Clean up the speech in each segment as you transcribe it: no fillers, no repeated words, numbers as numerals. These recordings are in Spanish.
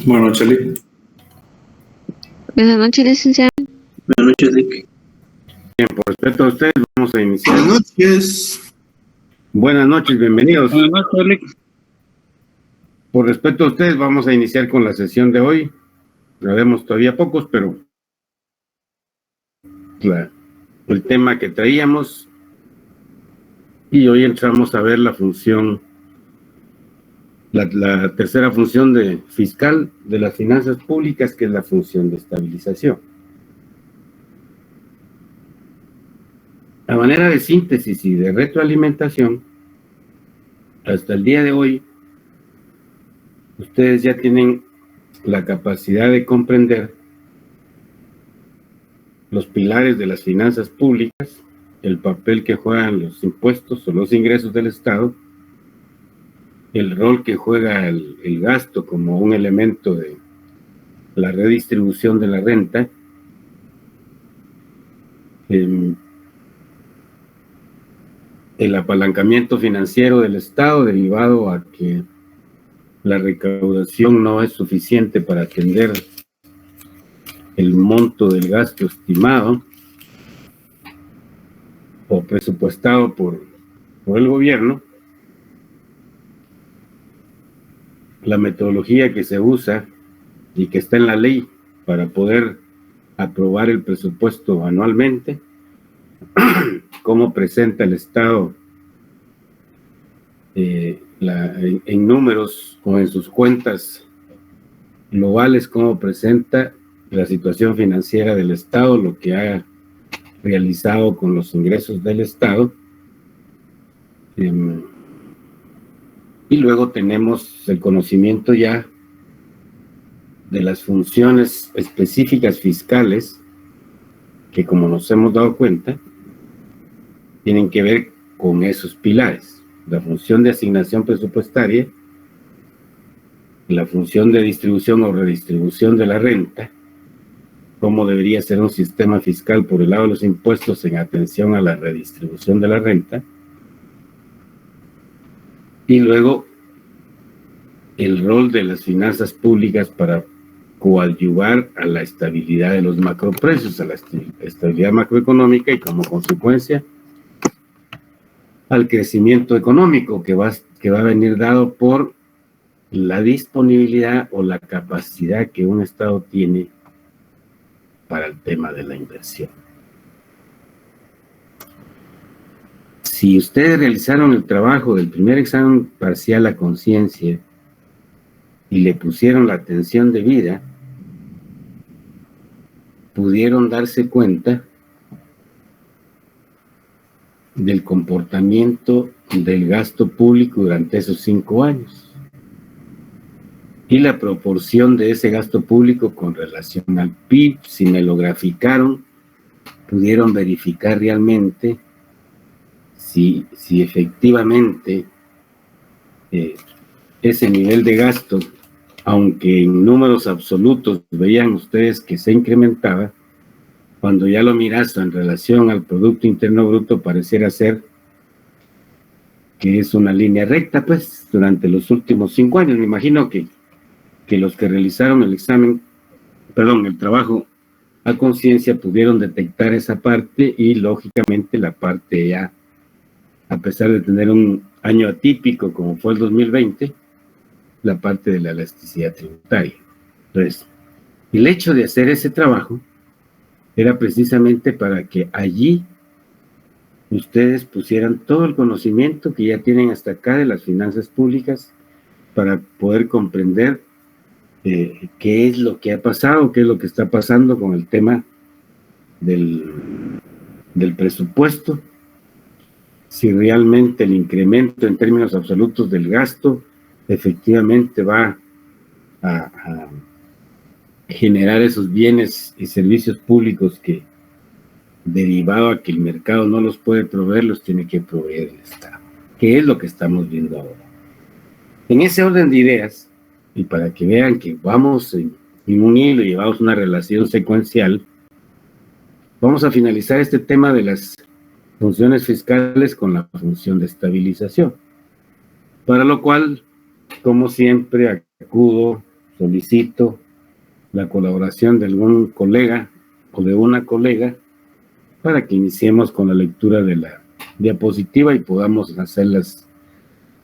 Buenas noches, Lick. Buenas noches, licenciado. Buenas noches, Lick. Bien, por respeto a ustedes, vamos a iniciar. Buenas noches. Buenas noches, bienvenidos. Buenas noches, Lick. Por respeto a ustedes, vamos a iniciar con la sesión de hoy. La vemos todavía pocos, pero el tema que traíamos. Y hoy entramos a ver la función, la tercera función fiscal de las finanzas públicas, que es la función de estabilización. A manera de síntesis y de retroalimentación, hasta el día de hoy, ustedes ya tienen la capacidad de comprender los pilares de las finanzas públicas, el papel que juegan los impuestos o los ingresos del Estado, el rol que juega el gasto como un elemento de la redistribución de la renta, el apalancamiento financiero del Estado derivado a que la recaudación no es suficiente para atender el monto del gasto estimado o presupuestado por el gobierno, la metodología que se usa y que está en la ley para poder aprobar el presupuesto anualmente, cómo presenta el Estado en números o en sus cuentas globales, cómo presenta la situación financiera del Estado, lo que ha realizado con los ingresos del Estado. Y luego tenemos el conocimiento ya de las funciones específicas fiscales que, como nos hemos dado cuenta, tienen que ver con esos pilares: la función de asignación presupuestaria, la función de distribución o redistribución de la renta, cómo debería ser un sistema fiscal por el lado de los impuestos en atención a la redistribución de la renta, y luego el rol de las finanzas públicas para coadyuvar a la estabilidad de los macroprecios, a la estabilidad macroeconómica y, como consecuencia, al crecimiento económico que va a venir dado por la disponibilidad o la capacidad que un Estado tiene para el tema de la inversión. Si ustedes realizaron el trabajo del primer examen parcial a conciencia y le pusieron la atención debida, pudieron darse cuenta del comportamiento del gasto público durante esos 5 años y la proporción de ese gasto público con relación al PIB. Si me lo graficaron, pudieron verificar realmente si efectivamente ese nivel de gasto, aunque en números absolutos veían ustedes que se incrementaba, cuando ya lo miras en relación al Producto Interno Bruto, pareciera ser que es una línea recta, pues, durante los últimos 5 años. Me imagino que los que realizaron el trabajo a conciencia pudieron detectar esa parte, y lógicamente la parte ya, a pesar de tener un año atípico como fue el 2020, la parte de la elasticidad tributaria. Entonces, el hecho de hacer ese trabajo era precisamente para que allí ustedes pusieran todo el conocimiento que ya tienen hasta acá de las finanzas públicas para poder comprender qué es lo que ha pasado, qué es lo que está pasando con el tema del presupuesto, si realmente el incremento en términos absolutos del gasto efectivamente va a generar esos bienes y servicios públicos que, derivado a que el mercado no los puede proveer, los tiene que proveer el Estado, que es lo que estamos viendo ahora. En ese orden de ideas, y para que vean que vamos en un hilo y llevamos una relación secuencial, vamos a finalizar este tema de las funciones fiscales con la función de estabilización, para lo cual, como siempre, acudo solicito la colaboración de algún colega o de una colega para que iniciemos con la lectura de la diapositiva y podamos hacer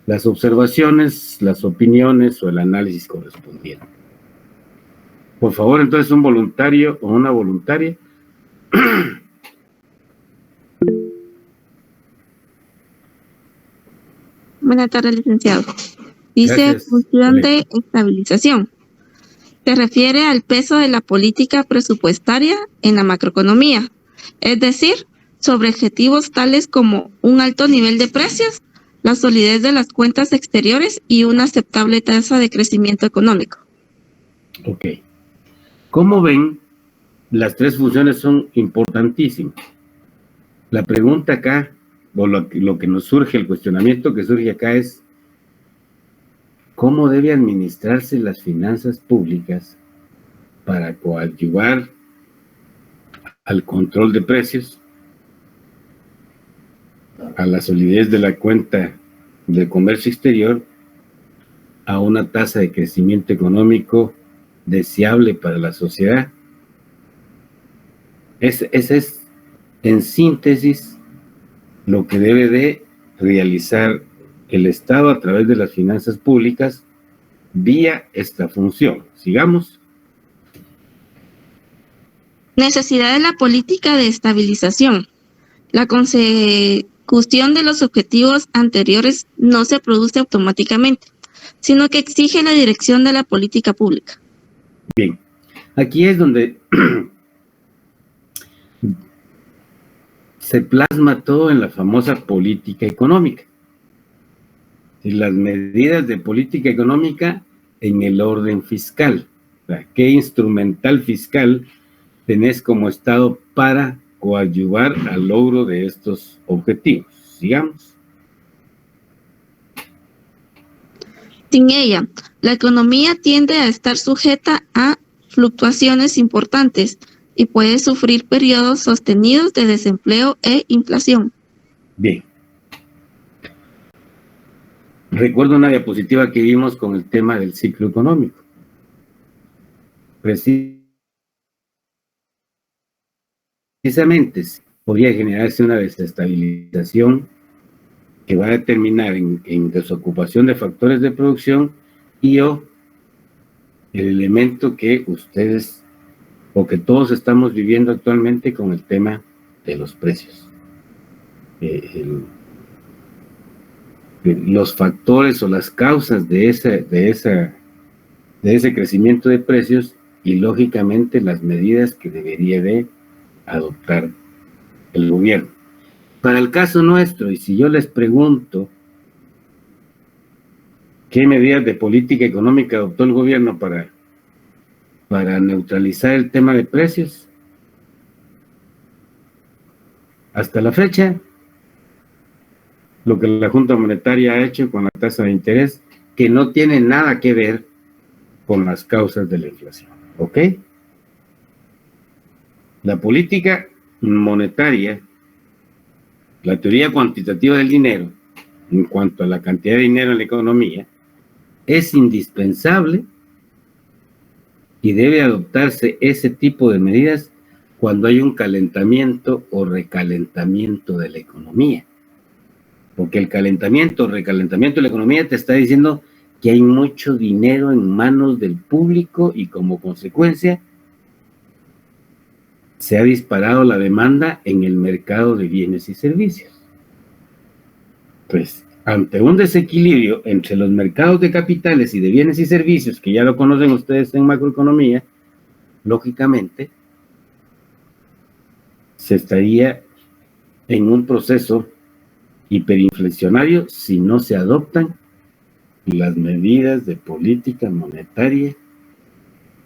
las observaciones, las opiniones o el análisis correspondiente. Por favor, entonces, un voluntario o una voluntaria. Buenas tardes, licenciado. Dice Gracias, función colega. de estabilización. Se refiere al peso de la política presupuestaria en la macroeconomía, es decir, sobre objetivos tales como un alto nivel de precios, la solidez de las cuentas exteriores y una aceptable tasa de crecimiento económico. Ok. Como ven, las tres funciones son importantísimas. La pregunta acá, o lo que nos surge, el cuestionamiento que surge acá es, ¿cómo debe administrarse las finanzas públicas para coadyuvar al control de precios, a la solidez de la cuenta de comercio exterior, a una tasa de crecimiento económico deseable para la sociedad? Ese es, en síntesis, lo que debe de realizar el Estado a través de las finanzas públicas vía esta función. Sigamos. Necesidad de la política de estabilización. La consecución de los objetivos anteriores no se produce automáticamente, sino que exige la dirección de la política pública. Bien, aquí es donde se plasma todo en la famosa política económica. Y las medidas de política económica en el orden fiscal. O sea, ¿qué instrumental fiscal tenés como Estado para coadyuvar al logro de estos objetivos? Sigamos. Sin ella, la economía tiende a estar sujeta a fluctuaciones importantes y puede sufrir periodos sostenidos de desempleo e inflación. Bien. Recuerdo una diapositiva que vimos con el tema del ciclo económico. Precisamente podría generarse una desestabilización que va a terminar en desocupación de factores de producción y o el elemento que ustedes o que todos estamos viviendo actualmente con el tema de los precios. Los factores o las causas de ese crecimiento de precios y lógicamente las medidas que debería de adoptar el gobierno. Para el caso nuestro, y si yo les pregunto qué medidas de política económica adoptó el gobierno para neutralizar el tema de precios, hasta la fecha, lo que la Junta Monetaria ha hecho con la tasa de interés, que no tiene nada que ver con las causas de la inflación, ¿ok? La política monetaria, la teoría cuantitativa del dinero, en cuanto a la cantidad de dinero en la economía, es indispensable y debe adoptarse ese tipo de medidas cuando hay un calentamiento o recalentamiento de la economía. Porque el calentamiento o recalentamiento de la economía te está diciendo que hay mucho dinero en manos del público y como consecuencia se ha disparado la demanda en el mercado de bienes y servicios. Pues, ante un desequilibrio entre los mercados de capitales y de bienes y servicios, que ya lo conocen ustedes en macroeconomía, lógicamente, se estaría en un proceso hiperinflacionario si no se adoptan las medidas de política monetaria,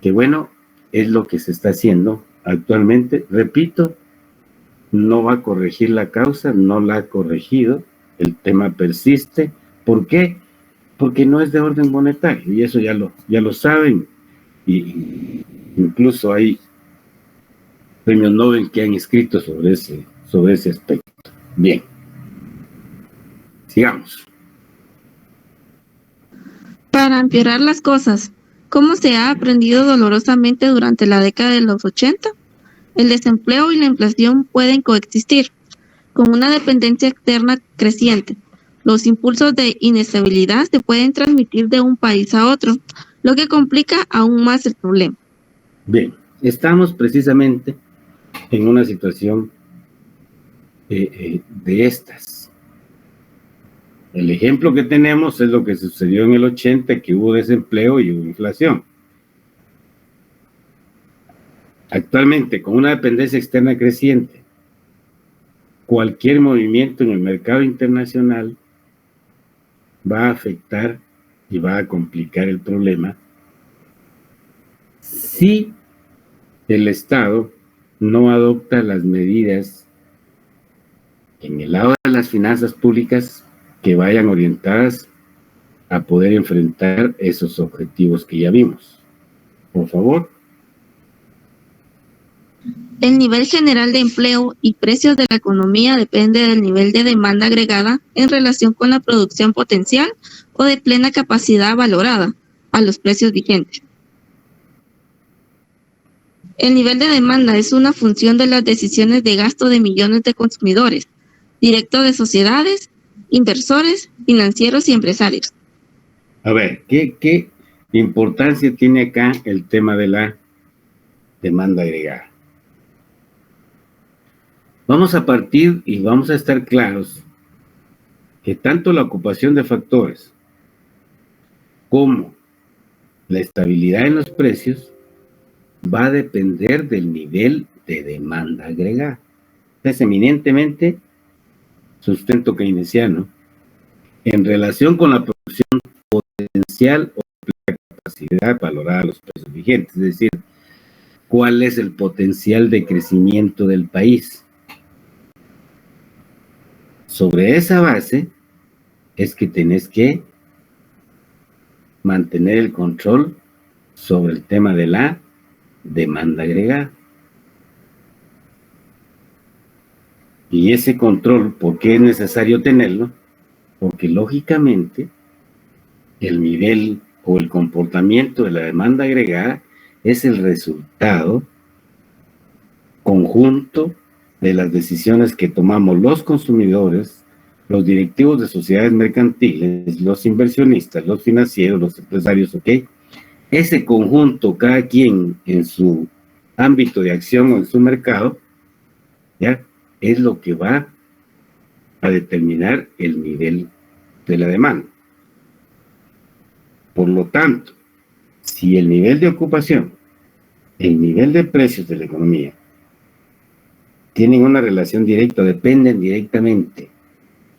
que bueno, es lo que se está haciendo actualmente. Repito, no va a corregir la causa, no la ha corregido, el tema persiste. ¿Por qué? Porque no es de orden monetario, y eso ya lo saben, y incluso hay premios Nobel que han escrito sobre ese aspecto. Bien. Sigamos. Para empeorar las cosas, Como se ha aprendido dolorosamente durante la década de los 80, el desempleo y la inflación pueden coexistir, con una dependencia externa creciente. Los impulsos de inestabilidad se pueden transmitir de un país a otro, lo que complica aún más el problema. Bien, estamos precisamente en una situación de estas. El ejemplo que tenemos es lo que sucedió en el 80, que hubo desempleo y hubo inflación. Actualmente, con una dependencia externa creciente, cualquier movimiento en el mercado internacional va a afectar y va a complicar el problema si el Estado no adopta las medidas en el lado de las finanzas públicas que vayan orientadas a poder enfrentar esos objetivos que ya vimos. Por favor. El nivel general de empleo y precios de la economía depende del nivel de demanda agregada en relación con la producción potencial o de plena capacidad valorada a los precios vigentes. El nivel de demanda es una función de las decisiones de gasto de millones de consumidores, directo de sociedades, inversores, financieros y empresarios. A ver, ¿qué importancia tiene acá el tema de la demanda agregada? Vamos a partir y vamos a estar claros que tanto la ocupación de factores como la estabilidad en los precios va a depender del nivel de demanda agregada. Es eminentemente sustento keynesiano en relación con la producción potencial o la capacidad valorada a los precios vigentes, es decir, cuál es el potencial de crecimiento del país. Sobre esa base es que tenés que mantener el control sobre el tema de la demanda agregada. Y ese control, ¿por qué es necesario tenerlo? Porque lógicamente el nivel o el comportamiento de la demanda agregada es el resultado conjunto de las decisiones que tomamos los consumidores, los directivos de sociedades mercantiles, los inversionistas, los financieros, los empresarios, ¿ok? Ese conjunto, cada quien en su ámbito de acción o en su mercado, ¿ya? Es lo que va a determinar el nivel de la demanda. Por lo tanto, si el nivel de ocupación, el nivel de precios de la economía, tienen una relación directa, dependen directamente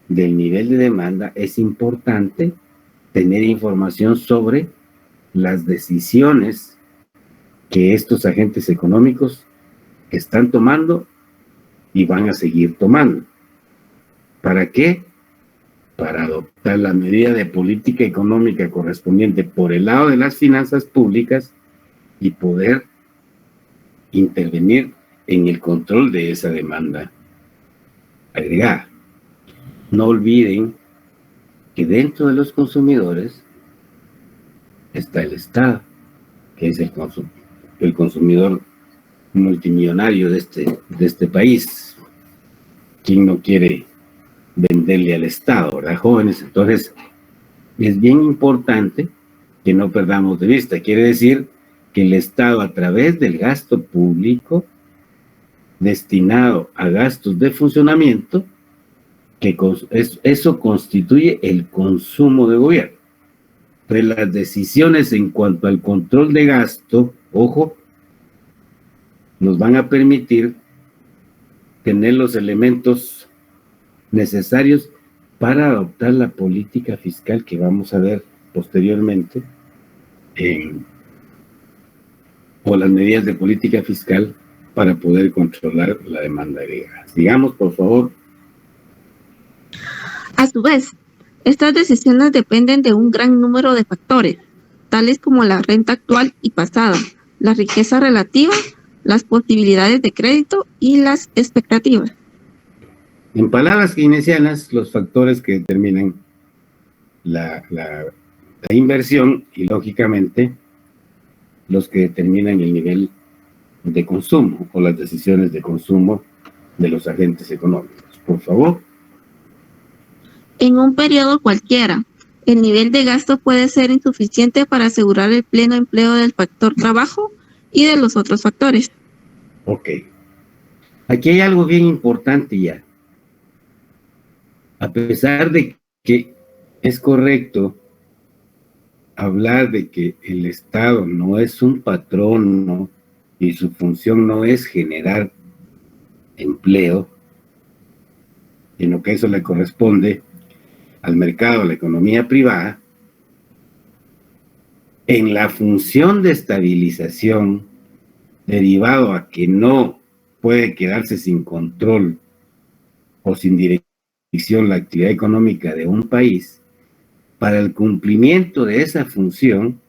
del nivel de demanda, es importante tener información sobre las decisiones que estos agentes económicos están tomando y van a seguir tomando. ¿Para qué? Para adoptar la medida de política económica correspondiente por el lado de las finanzas públicas y poder intervenir en el control de esa demanda agregada. No olviden que dentro de los consumidores está el Estado, que es el consumidor multimillonario de este país. ¿Quién no quiere venderle al Estado, verdad, jóvenes? Entonces, es bien importante que no perdamos de vista. Quiere decir que el Estado, a través del gasto público destinado a gastos de funcionamiento, que eso constituye el consumo de gobierno. Entonces, las decisiones en cuanto al control de gasto, ojo, nos van a permitir tener los elementos necesarios para adoptar la política fiscal que vamos a ver posteriormente, o las medidas de política fiscal para poder controlar la demanda agregada. Sigamos, por favor. A su vez, estas decisiones dependen de un gran número de factores, tales como la renta actual y pasada, la riqueza relativa, las posibilidades de crédito y las expectativas. En palabras keynesianas, los factores que determinan la inversión y, lógicamente, los que determinan el nivel de consumo o las decisiones de consumo de los agentes económicos. Por favor. En un periodo cualquiera, el nivel de gasto puede ser insuficiente para asegurar el pleno empleo del factor trabajo y de los otros factores. Ok. Aquí hay algo bien importante ya. A pesar de que es correcto hablar de que el Estado no es un patrono y su función no es generar empleo, sino que eso le corresponde al mercado, a la economía privada, en la función de estabilización, derivado a que no puede quedarse sin control o sin dirección la actividad económica de un país, para el cumplimiento de esa función,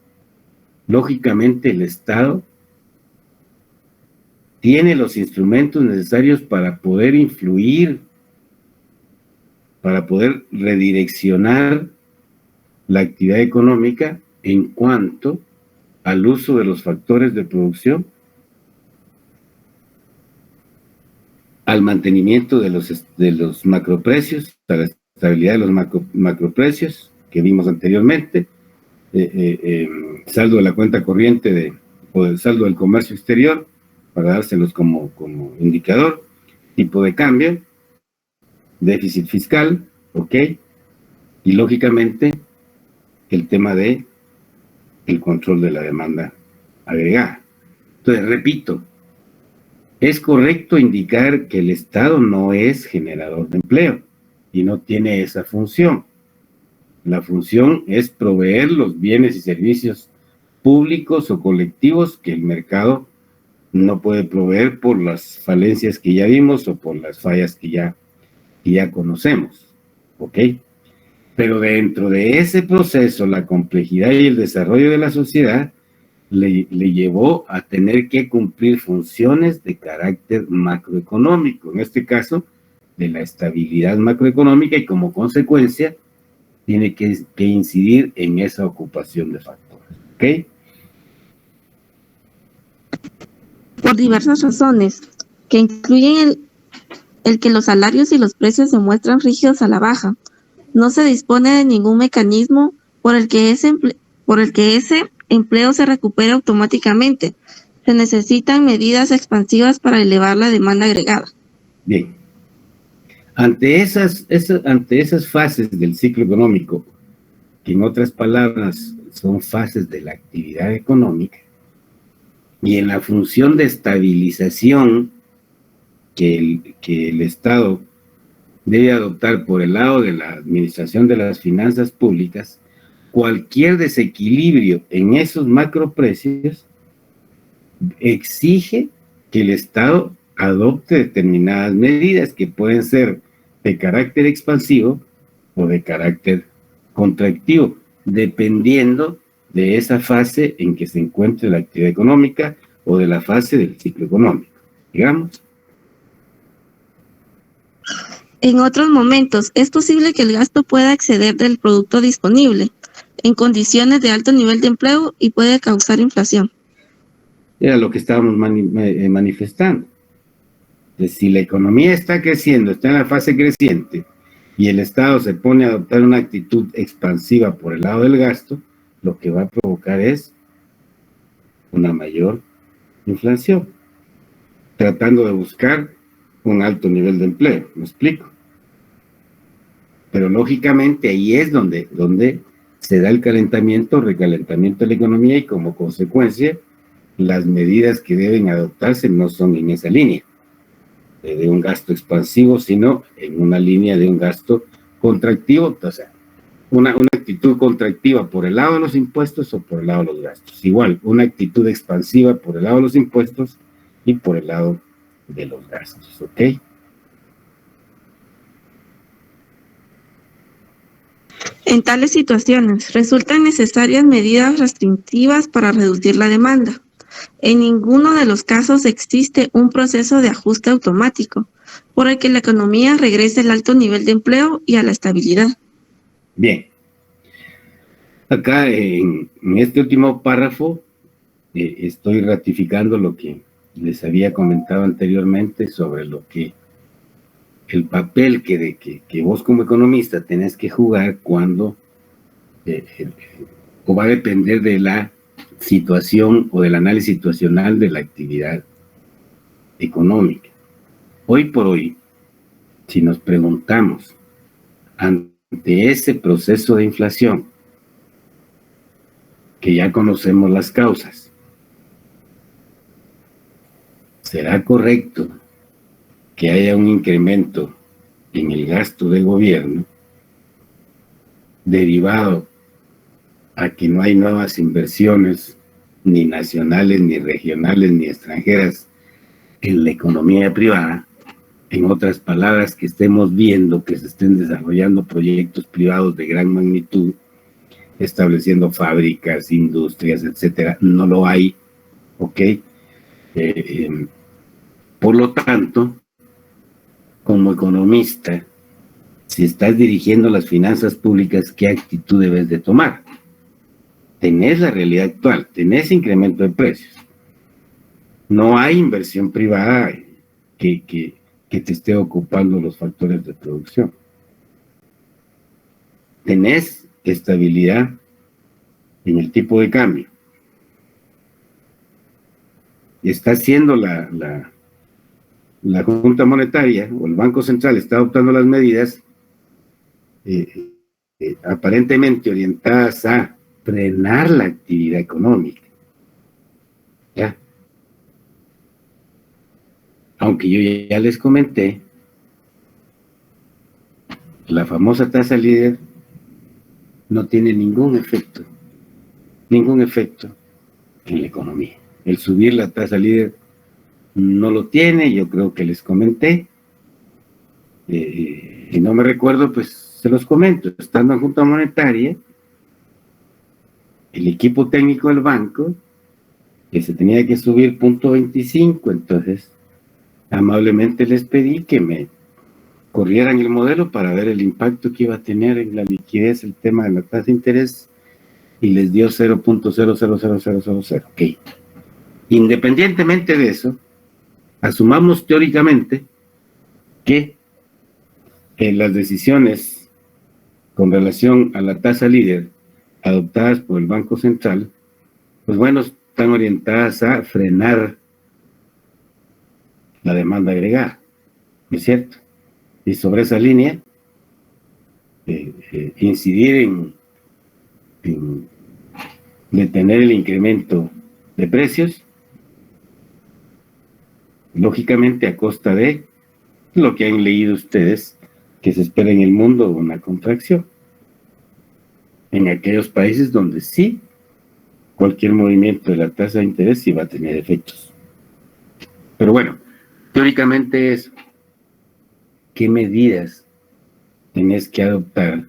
lógicamente el Estado tiene los instrumentos necesarios para poder influir, para poder redireccionar la actividad económica en cuanto al uso de los factores de producción, al mantenimiento de los macroprecios, a la estabilidad de los macroprecios que vimos anteriormente, saldo de la cuenta corriente o del saldo del comercio exterior, para dárselos como indicador, tipo de cambio, déficit fiscal, ¿ok? Y lógicamente el tema de el control de la demanda agregada. Entonces, repito, es correcto indicar que el Estado no es generador de empleo y no tiene esa función. La función es proveer los bienes y servicios públicos o colectivos que el mercado no puede proveer por las falencias que ya vimos o por las fallas que ya conocemos, ¿ok? Pero dentro de ese proceso, la complejidad y el desarrollo de la sociedad le llevó a tener que cumplir funciones de carácter macroeconómico, en este caso, de la estabilidad macroeconómica, y como consecuencia, tiene que incidir en esa ocupación de factores, ¿ok? Por diversas razones, que incluyen el que los salarios y los precios se muestran rígidos a la baja. No se dispone de ningún mecanismo por el que ese empleo se recupere automáticamente. Se necesitan medidas expansivas para elevar la demanda agregada. Bien. Ante esas fases del ciclo económico, que en otras palabras son fases de la actividad económica, y en la función de estabilización que el Estado debe adoptar por el lado de la administración de las finanzas públicas, cualquier desequilibrio en esos macroprecios exige que el Estado adopte determinadas medidas que pueden ser de carácter expansivo o de carácter contractivo, dependiendo de esa fase en que se encuentre la actividad económica o de la fase del ciclo económico, digamos. En otros momentos, es posible que el gasto pueda exceder del producto disponible en condiciones de alto nivel de empleo y puede causar inflación. Era lo que estábamos manifestando. Entonces, si la economía está creciendo, está en la fase creciente, y el Estado se pone a adoptar una actitud expansiva por el lado del gasto, lo que va a provocar es una mayor inflación, tratando de buscar un alto nivel de empleo. ¿Me explico? Pero lógicamente ahí es donde se da el calentamiento, recalentamiento de la economía, y como consecuencia las medidas que deben adoptarse no son en esa línea de un gasto expansivo, sino en una línea de un gasto contractivo, o sea, una actitud contractiva por el lado de los impuestos o por el lado de los gastos. Igual, una actitud expansiva por el lado de los impuestos y por el lado de los gastos, ¿ok? En tales situaciones, resultan necesarias medidas restrictivas para reducir la demanda. En ninguno de los casos existe un proceso de ajuste automático por el que la economía regrese al alto nivel de empleo y a la estabilidad. Bien. Acá en este último párrafo estoy ratificando lo que les había comentado anteriormente sobre lo que el papel que vos como economista tenés que jugar cuando o va a depender de la situación o del análisis situacional de la actividad económica. Hoy por hoy, si nos preguntamos ante ese proceso de inflación, que ya conocemos las causas, ¿será correcto que haya un incremento en el gasto del gobierno derivado a que no hay nuevas inversiones ni nacionales, ni regionales, ni extranjeras en la economía privada? En otras palabras, que estemos viendo que se estén desarrollando proyectos privados de gran magnitud, estableciendo fábricas, industrias, etcétera. No lo hay, ¿ok? Por lo tanto, como economista, si estás dirigiendo las finanzas públicas, ¿qué actitud debes de tomar? Tenés la realidad actual, tenés incremento de precios. No hay inversión privada que te esté ocupando los factores de producción. Tenés estabilidad en el tipo de cambio. Está haciendo la Junta Monetaria o el Banco Central está adoptando las medidas aparentemente orientadas a frenar la actividad económica. ¿Ya? Aunque yo ya les comenté, la famosa tasa líder no tiene ningún efecto en la economía. El subir la tasa líder no lo tiene, yo creo que les comenté, y no me recuerdo, pues se los comento. Estando en Junta Monetaria, el equipo técnico del banco, que se tenía que subir 0.25, entonces amablemente les pedí que me corrieran el modelo para ver el impacto que iba a tener en la liquidez el tema de la tasa de interés, y les dio 0.000000. Ok. Independientemente de eso, asumamos teóricamente que las decisiones con relación a la tasa líder adoptadas por el Banco Central, pues bueno, están orientadas a frenar la demanda agregada, ¿no es cierto? Y sobre esa línea, incidir en detener el incremento de precios, lógicamente a costa de lo que han leído ustedes, que se espera en el mundo una contracción. En aquellos países donde sí, cualquier movimiento de la tasa de interés sí va a tener efectos. Pero bueno, teóricamente es qué medidas tenés que adoptar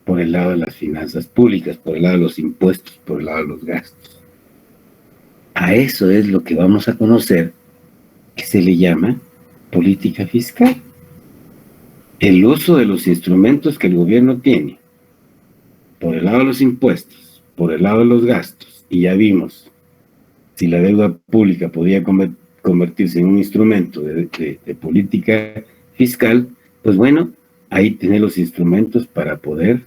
por el lado de las finanzas públicas, por el lado de los impuestos, por el lado de los gastos. A eso es lo que vamos a conocer, que se le llama política fiscal. El uso de los instrumentos que el gobierno tiene, por el lado de los impuestos, por el lado de los gastos, y ya vimos si la deuda pública podía convertirse en un instrumento de política fiscal, pues bueno, ahí tiene los instrumentos para poder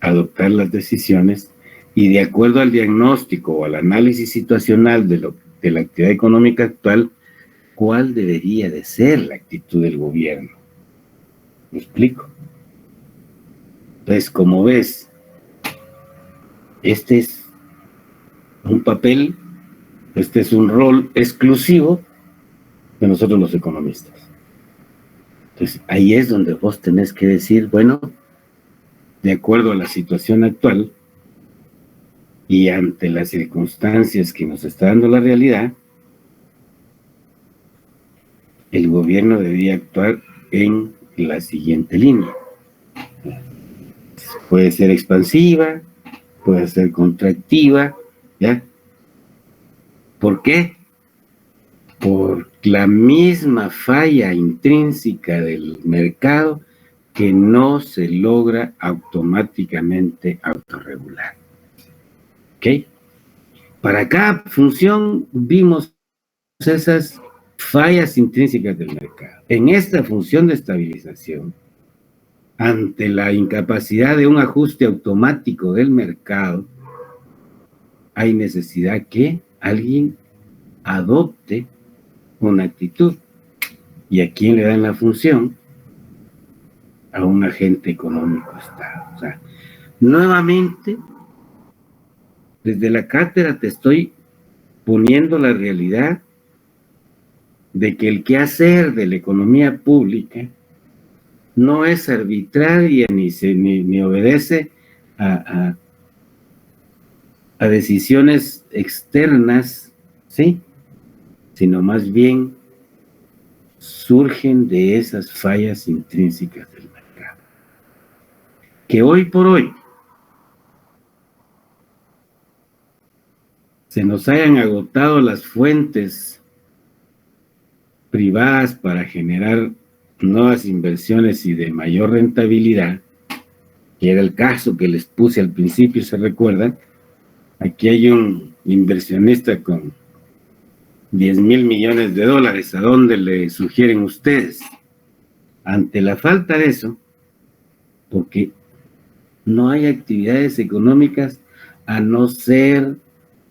adoptar las decisiones, y de acuerdo al diagnóstico o al análisis situacional de la actividad económica actual, ¿cuál debería de ser la actitud del gobierno? ¿Me explico? Entonces, como ves, este es un papel, este es un rol exclusivo de nosotros los economistas. Entonces, ahí es donde vos tenés que decir, bueno, de acuerdo a la situación actual y ante las circunstancias que nos está dando la realidad, el gobierno debería actuar en la siguiente línea. Puede ser expansiva, puede ser contractiva, ¿ya? ¿Por qué? Por la misma falla intrínseca del mercado que no se logra automáticamente autorregular. ¿Ok? Para cada función vimos esas fallas intrínsecas del mercado. En esta función de estabilización, ante la incapacidad de un ajuste automático del mercado, hay necesidad que alguien adopte una actitud. ¿Y a quién le dan la función? A un agente económico Estado. O sea, nuevamente, desde la cátedra te estoy poniendo la realidad de que el quehacer de la economía pública no es arbitraria ni obedece a decisiones externas, ¿sí? Sino más bien surgen de esas fallas intrínsecas del mercado. Que hoy por hoy se nos hayan agotado las fuentes privadas para generar nuevas inversiones y de mayor rentabilidad, que era el caso que les puse al principio, ¿se recuerdan? Aquí hay un inversionista con 10,000 millones de dólares. ¿A dónde le sugieren ustedes? Ante la falta de eso, porque no hay actividades económicas a no ser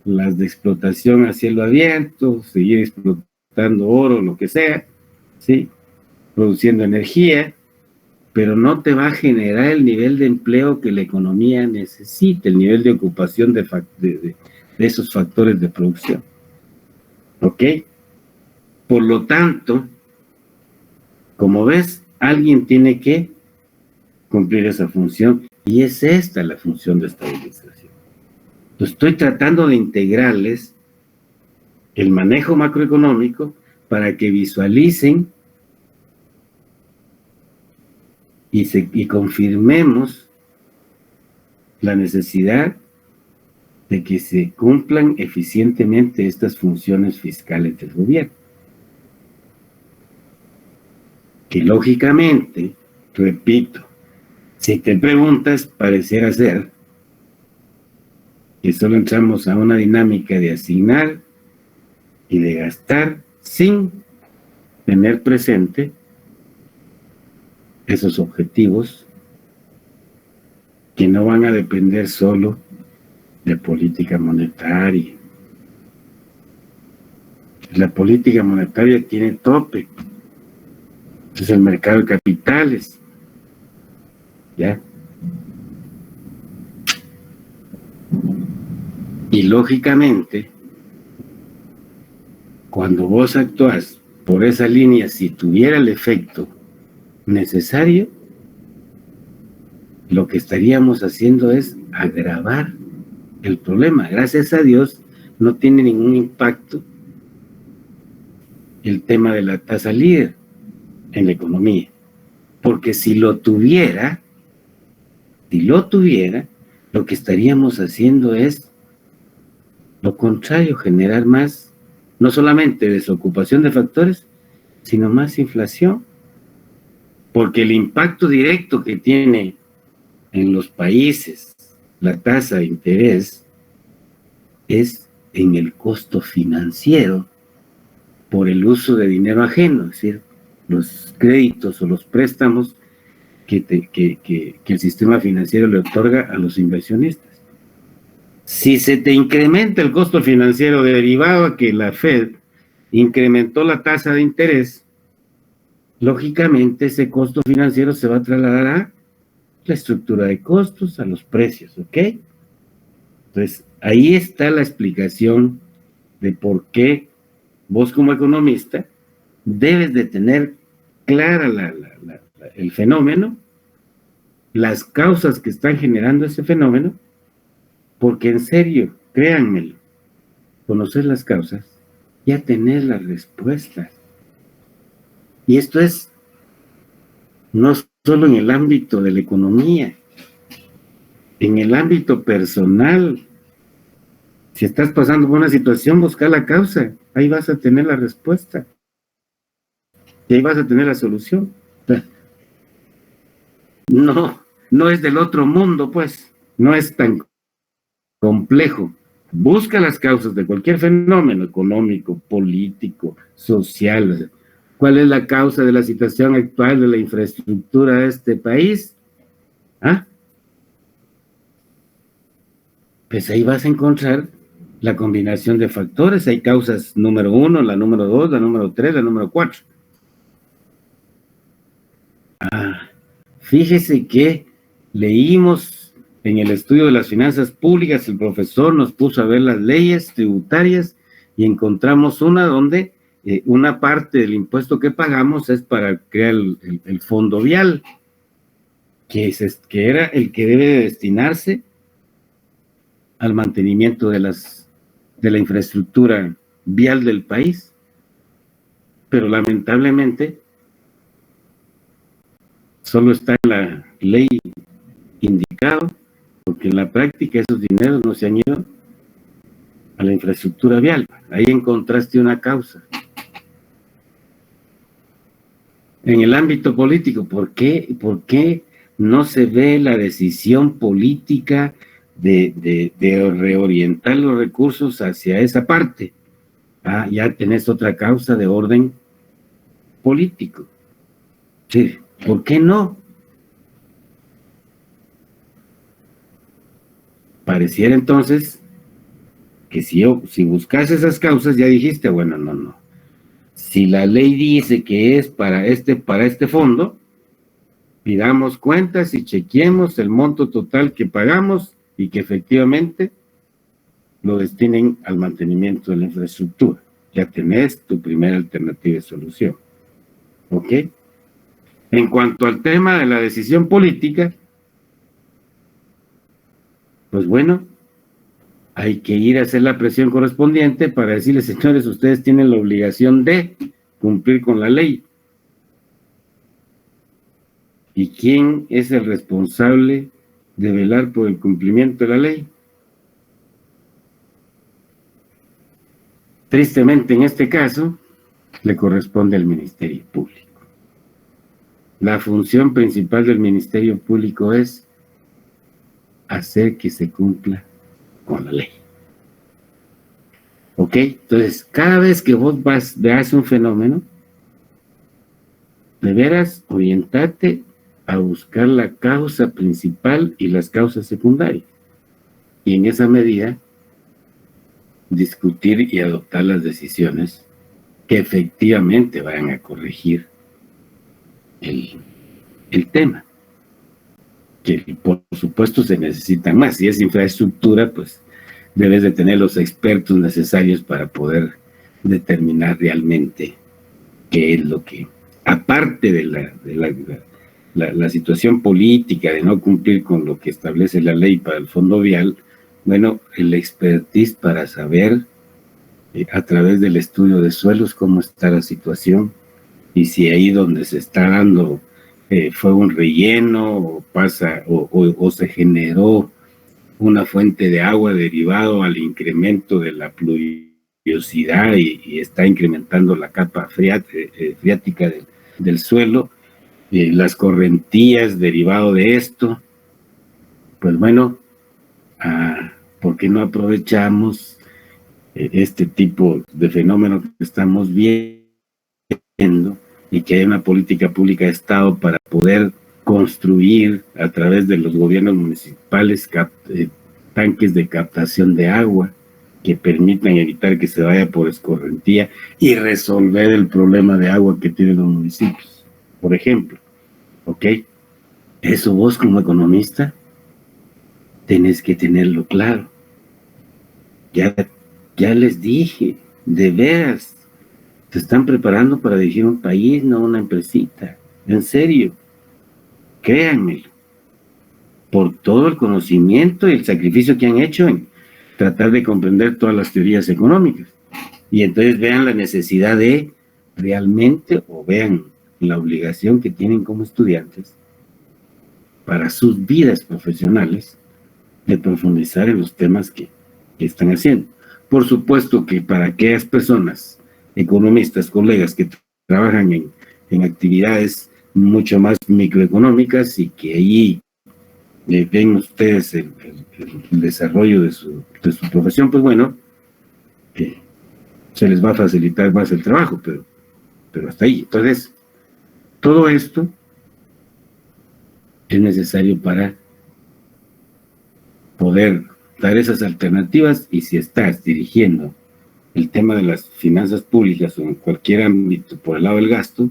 las de explotación a cielo abierto, seguir explotando oro, lo que sea, ¿sí? Produciendo energía, pero no te va a generar el nivel de empleo que la economía necesita, el nivel de ocupación de esos factores de producción. ¿Ok? Por lo tanto, como ves, alguien tiene que cumplir esa función y es esta la función de estabilización. Entonces, estoy tratando de integrarles el manejo macroeconómico para que visualicen y confirmemos la necesidad de que se cumplan eficientemente estas funciones fiscales del gobierno. Que lógicamente, repito, si te preguntas, pareciera ser que solo entramos a una dinámica de asignar y de gastar sin tener presente esos objetivos que no van a depender solo de política monetaria. La política monetaria tiene tope. Es el mercado de capitales. ¿Ya? Y lógicamente, cuando vos actúas por esa línea, si tuviera el efecto necesario, lo que estaríamos haciendo es agravar el problema. Gracias a Dios no tiene ningún impacto el tema de la tasa líder en la economía, porque si lo tuviera, lo que estaríamos haciendo es lo contrario, generar más, no solamente desocupación de factores, sino más inflación, porque el impacto directo que tiene en los países la tasa de interés es en el costo financiero por el uso de dinero ajeno, es decir, los créditos o los préstamos que el sistema financiero le otorga a los inversionistas. Si se te incrementa el costo financiero derivado a que la Fed incrementó la tasa de interés, lógicamente ese costo financiero se va a trasladar a la estructura de costos, a los precios, ¿ok? Entonces, ahí está la explicación de por qué vos como economista debes de tener clara el fenómeno, las causas que están generando ese fenómeno, porque en serio, créanmelo, conocer las causas, ya tener las respuestas. Y esto es no solo en el ámbito de la economía, en el ámbito personal. Si estás pasando por una situación, busca la causa, ahí vas a tener la respuesta. Y ahí vas a tener la solución. No es del otro mundo, pues, no es tan complejo busca las causas de cualquier fenómeno económico, político, social. ¿Cuál es la causa de la situación actual de la infraestructura de este país? ¿Ah? Pues ahí vas a encontrar la combinación de factores. Hay causas número 1, la número 2, la número 3, la número 4. Fíjese que leímos en el estudio de las finanzas públicas, el profesor nos puso a ver las leyes tributarias y encontramos una donde una parte del impuesto que pagamos es para crear el fondo vial, que era el que debe de destinarse al mantenimiento de la infraestructura vial del país. Pero lamentablemente solo está en la ley indicado, porque en la práctica esos dineros no se han ido a la infraestructura vial. Ahí encontraste una causa. En el ámbito político, ¿por qué no se ve la decisión política de reorientar los recursos hacia esa parte? Ya tenés otra causa de orden político. Sí, ¿por qué no? Pareciera entonces que si buscas esas causas, ya dijiste, bueno, no. Si la ley dice que es para este fondo, pidamos cuentas y chequeemos el monto total que pagamos y que efectivamente lo destinen al mantenimiento de la infraestructura. Ya tenés tu primera alternativa de solución. ¿Ok? En cuanto al tema de la decisión política, pues bueno, hay que ir a hacer la presión correspondiente para decirles, señores, ustedes tienen la obligación de cumplir con la ley. ¿Y quién es el responsable de velar por el cumplimiento de la ley? Tristemente, en este caso, le corresponde al Ministerio Público. La función principal del Ministerio Público es hacer que se cumpla con la ley. ¿Ok? Entonces, cada vez que vos veas un fenómeno, deberás orientarte a buscar la causa principal y las causas secundarias. Y en esa medida, discutir y adoptar las decisiones que efectivamente vayan a corregir el tema. Que por supuesto se necesitan más. Si es infraestructura, pues debes de tener los expertos necesarios para poder determinar realmente qué es lo que, aparte de la situación política de no cumplir con lo que establece la ley para el fondo vial, bueno, el expertise para saber a través del estudio de suelos cómo está la situación y si ahí donde se está dando fue un relleno o se generó una fuente de agua derivado al incremento de la pluviosidad y está incrementando la capa freática del suelo, las correntías derivado de esto. Pues bueno, ¿por qué no aprovechamos este tipo de fenómeno que estamos viendo y que hay una política pública de Estado para poder construir a través de los gobiernos municipales tanques de captación de agua que permitan evitar que se vaya por escorrentía y resolver el problema de agua que tienen los municipios, por ejemplo? ¿Ok? Eso vos como economista tenés que tenerlo claro. Ya les dije, de veras, se están preparando para dirigir un país, no una empresita. En serio, créanmelo. Por todo el conocimiento y el sacrificio que han hecho en tratar de comprender todas las teorías económicas. Y entonces vean la necesidad de realmente, o vean la obligación que tienen como estudiantes para sus vidas profesionales de profundizar en los temas que están haciendo. Por supuesto que para aquellas personas, economistas, colegas que trabajan en actividades mucho más microeconómicas y que allí ven ustedes el desarrollo de su profesión, pues bueno, se les va a facilitar más el trabajo, pero hasta ahí. Entonces, todo esto es necesario para poder dar esas alternativas, y si estás dirigiendo el tema de las finanzas públicas o en cualquier ámbito por el lado del gasto,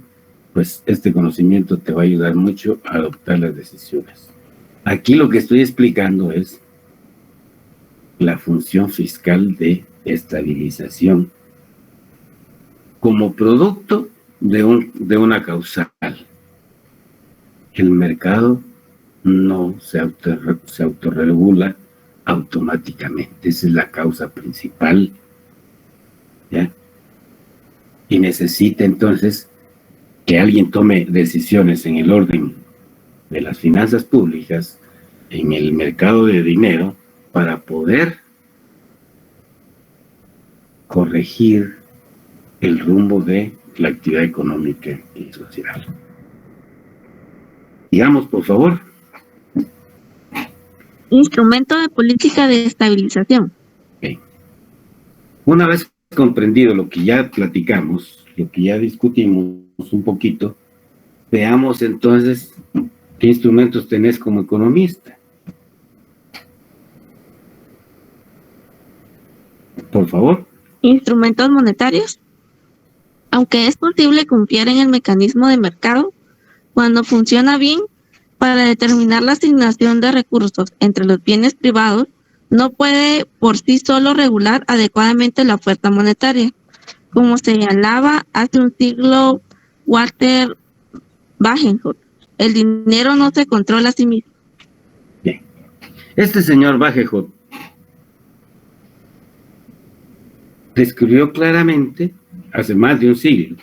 pues este conocimiento te va a ayudar mucho a adoptar las decisiones. Aquí lo que estoy explicando es la función fiscal de estabilización como producto de una causal. El mercado no se autorregula automáticamente. Esa es la causa principal, ¿ya? Y necesita entonces que alguien tome decisiones en el orden de las finanzas públicas, en el mercado de dinero, para poder corregir el rumbo de la actividad económica y social. Digamos, por favor. Instrumento de política de estabilización. Okay. Una vez comprendido lo que ya platicamos, lo que ya discutimos un poquito, veamos entonces qué instrumentos tenés como economista. Por favor. Instrumentos monetarios. Aunque es posible confiar en el mecanismo de mercado, cuando funciona bien, para determinar la asignación de recursos entre los bienes privados, no puede por sí solo regular adecuadamente la oferta monetaria. Como señalaba hace un siglo Walter Bagenhut, el dinero no se controla a sí mismo. Bien. Este señor Bagenhut describió claramente, hace más de un siglo,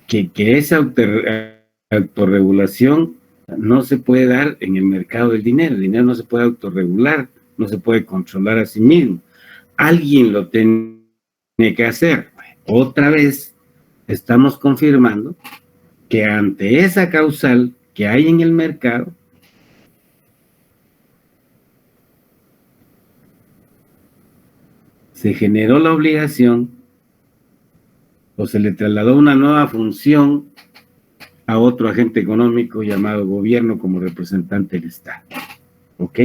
que esa autorregulación no se puede dar en el mercado del dinero. El dinero no se puede autorregular, no se puede controlar a sí mismo. Alguien lo tiene que hacer. Otra vez estamos confirmando que ante esa causal que hay en el mercado, se generó la obligación o se le trasladó una nueva función a otro agente económico llamado gobierno como representante del Estado. ¿Ok?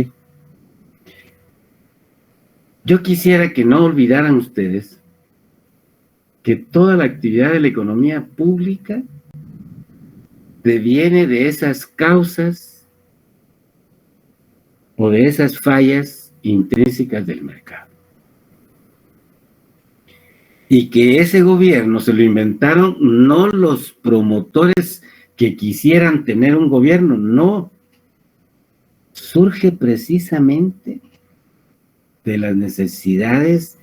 Yo quisiera que no olvidaran ustedes que toda la actividad de la economía pública deviene de esas causas o de esas fallas intrínsecas del mercado. Y que ese gobierno se lo inventaron no los promotores que quisieran tener un gobierno, no. Surge precisamente de las necesidades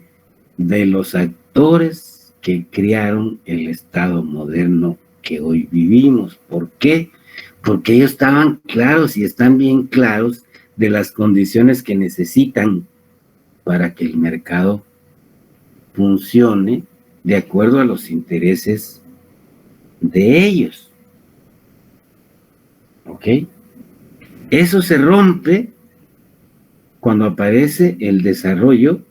de los actores que crearon el Estado moderno que hoy vivimos. ¿Por qué? Porque ellos estaban claros y están bien claros de las condiciones que necesitan para que el mercado funcione de acuerdo a los intereses de ellos. ¿Ok? Eso se rompe cuando aparece el desarrollo,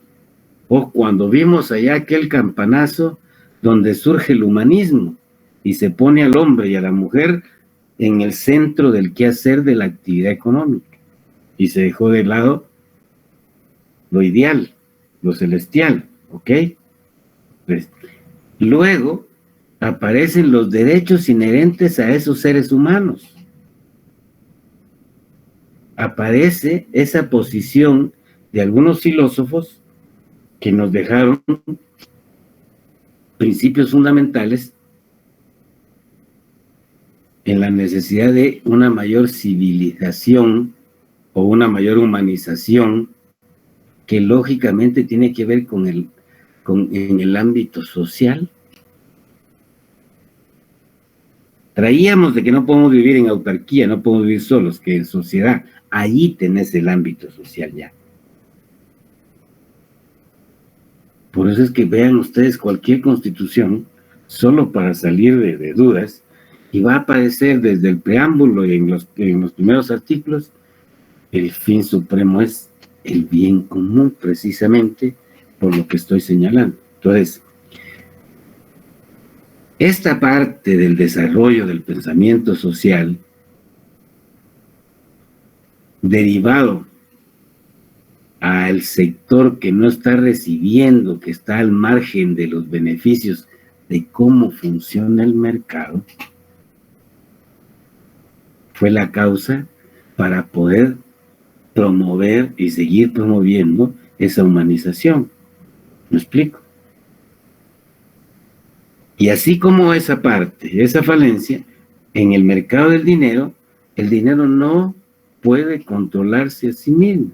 o cuando vimos allá aquel campanazo donde surge el humanismo y se pone al hombre y a la mujer en el centro del quehacer de la actividad económica, y se dejó de lado lo ideal, lo celestial. ¿Ok? Pues, luego aparecen los derechos inherentes a esos seres humanos. Aparece esa posición de algunos filósofos que nos dejaron principios fundamentales en la necesidad de una mayor civilización o una mayor humanización, que lógicamente tiene que ver en el ámbito social. Traíamos de que no podemos vivir en autarquía, no podemos vivir solos, que en sociedad. Allí tenés el ámbito social ya. Por eso es que vean ustedes cualquier constitución, solo para salir de dudas, Y va a aparecer desde el preámbulo y en los primeros artículos, el fin supremo es el bien común, precisamente por lo que estoy señalando. Entonces, esta parte del desarrollo del pensamiento social, derivado al sector que no está recibiendo, que está al margen de los beneficios de cómo funciona el mercado, fue la causa para poder promover y seguir promoviendo esa humanización. ¿Me explico? Y así como esa parte, esa falencia, en el mercado del dinero, el dinero no puede controlarse a sí mismo.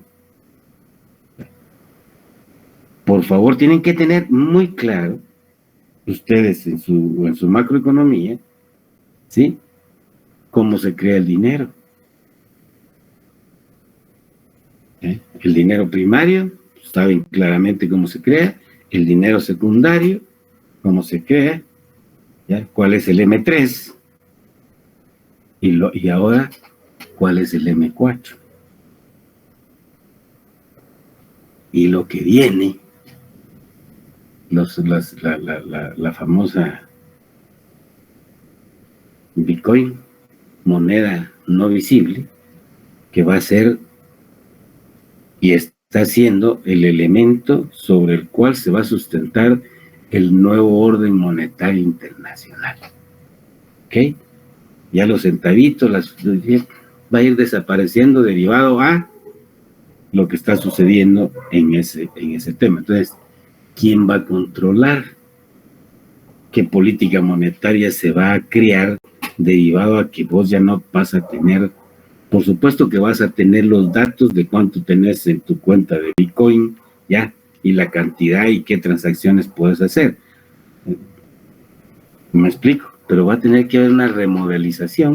Por favor, tienen que tener muy claro, ustedes en su macroeconomía, ¿sí?, cómo se crea el dinero. El dinero primario, saben claramente cómo se crea. El dinero secundario, cómo se crea. ¿Ya? ¿Cuál es el M3? Y ahora, ¿cuál es el M4? Y lo que viene, la famosa Bitcoin, moneda no visible, que va a ser y está siendo el elemento sobre el cual se va a sustentar el nuevo orden monetario internacional. ¿Ok? Ya los centavitos va a ir desapareciendo derivado a lo que está sucediendo en ese tema. Entonces, ¿quién va a controlar qué política monetaria se va a crear derivado a que vos ya no vas a tener? Por supuesto que vas a tener los datos de cuánto tenés en tu cuenta de Bitcoin, ya, y la cantidad y qué transacciones puedes hacer. ¿Me explico? Pero va a tener que haber una remodelización,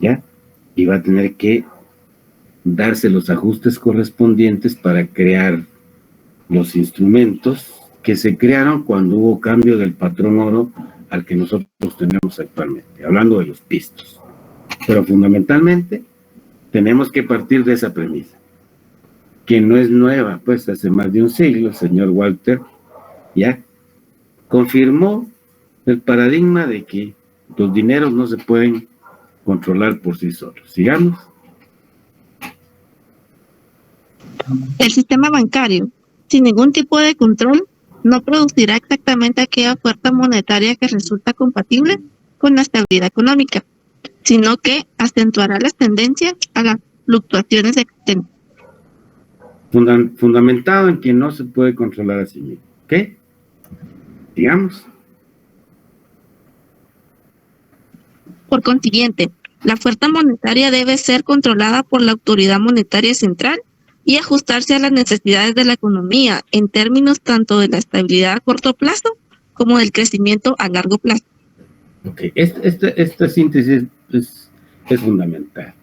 ya, y va a tener que darse los ajustes correspondientes para crear los instrumentos que se crearon cuando hubo cambio del patrón oro al que nosotros tenemos actualmente, hablando de los pistos. Pero fundamentalmente tenemos que partir de esa premisa, que no es nueva, pues hace más de un siglo el señor Walter ya confirmó el paradigma de que los dineros no se pueden controlar por sí solos. Sigamos. El sistema bancario, sin ningún tipo de control, no producirá exactamente aquella oferta monetaria que resulta compatible con la estabilidad económica, sino que acentuará las tendencias a las fluctuaciones existentes. Fundamentado en que no se puede controlar a sí mismo. ¿Ok? Digamos. Por consiguiente, la oferta monetaria debe ser controlada por la autoridad monetaria central y ajustarse a las necesidades de la economía en términos tanto de la estabilidad a corto plazo como del crecimiento a largo plazo. Ok, esta síntesis es fundamental.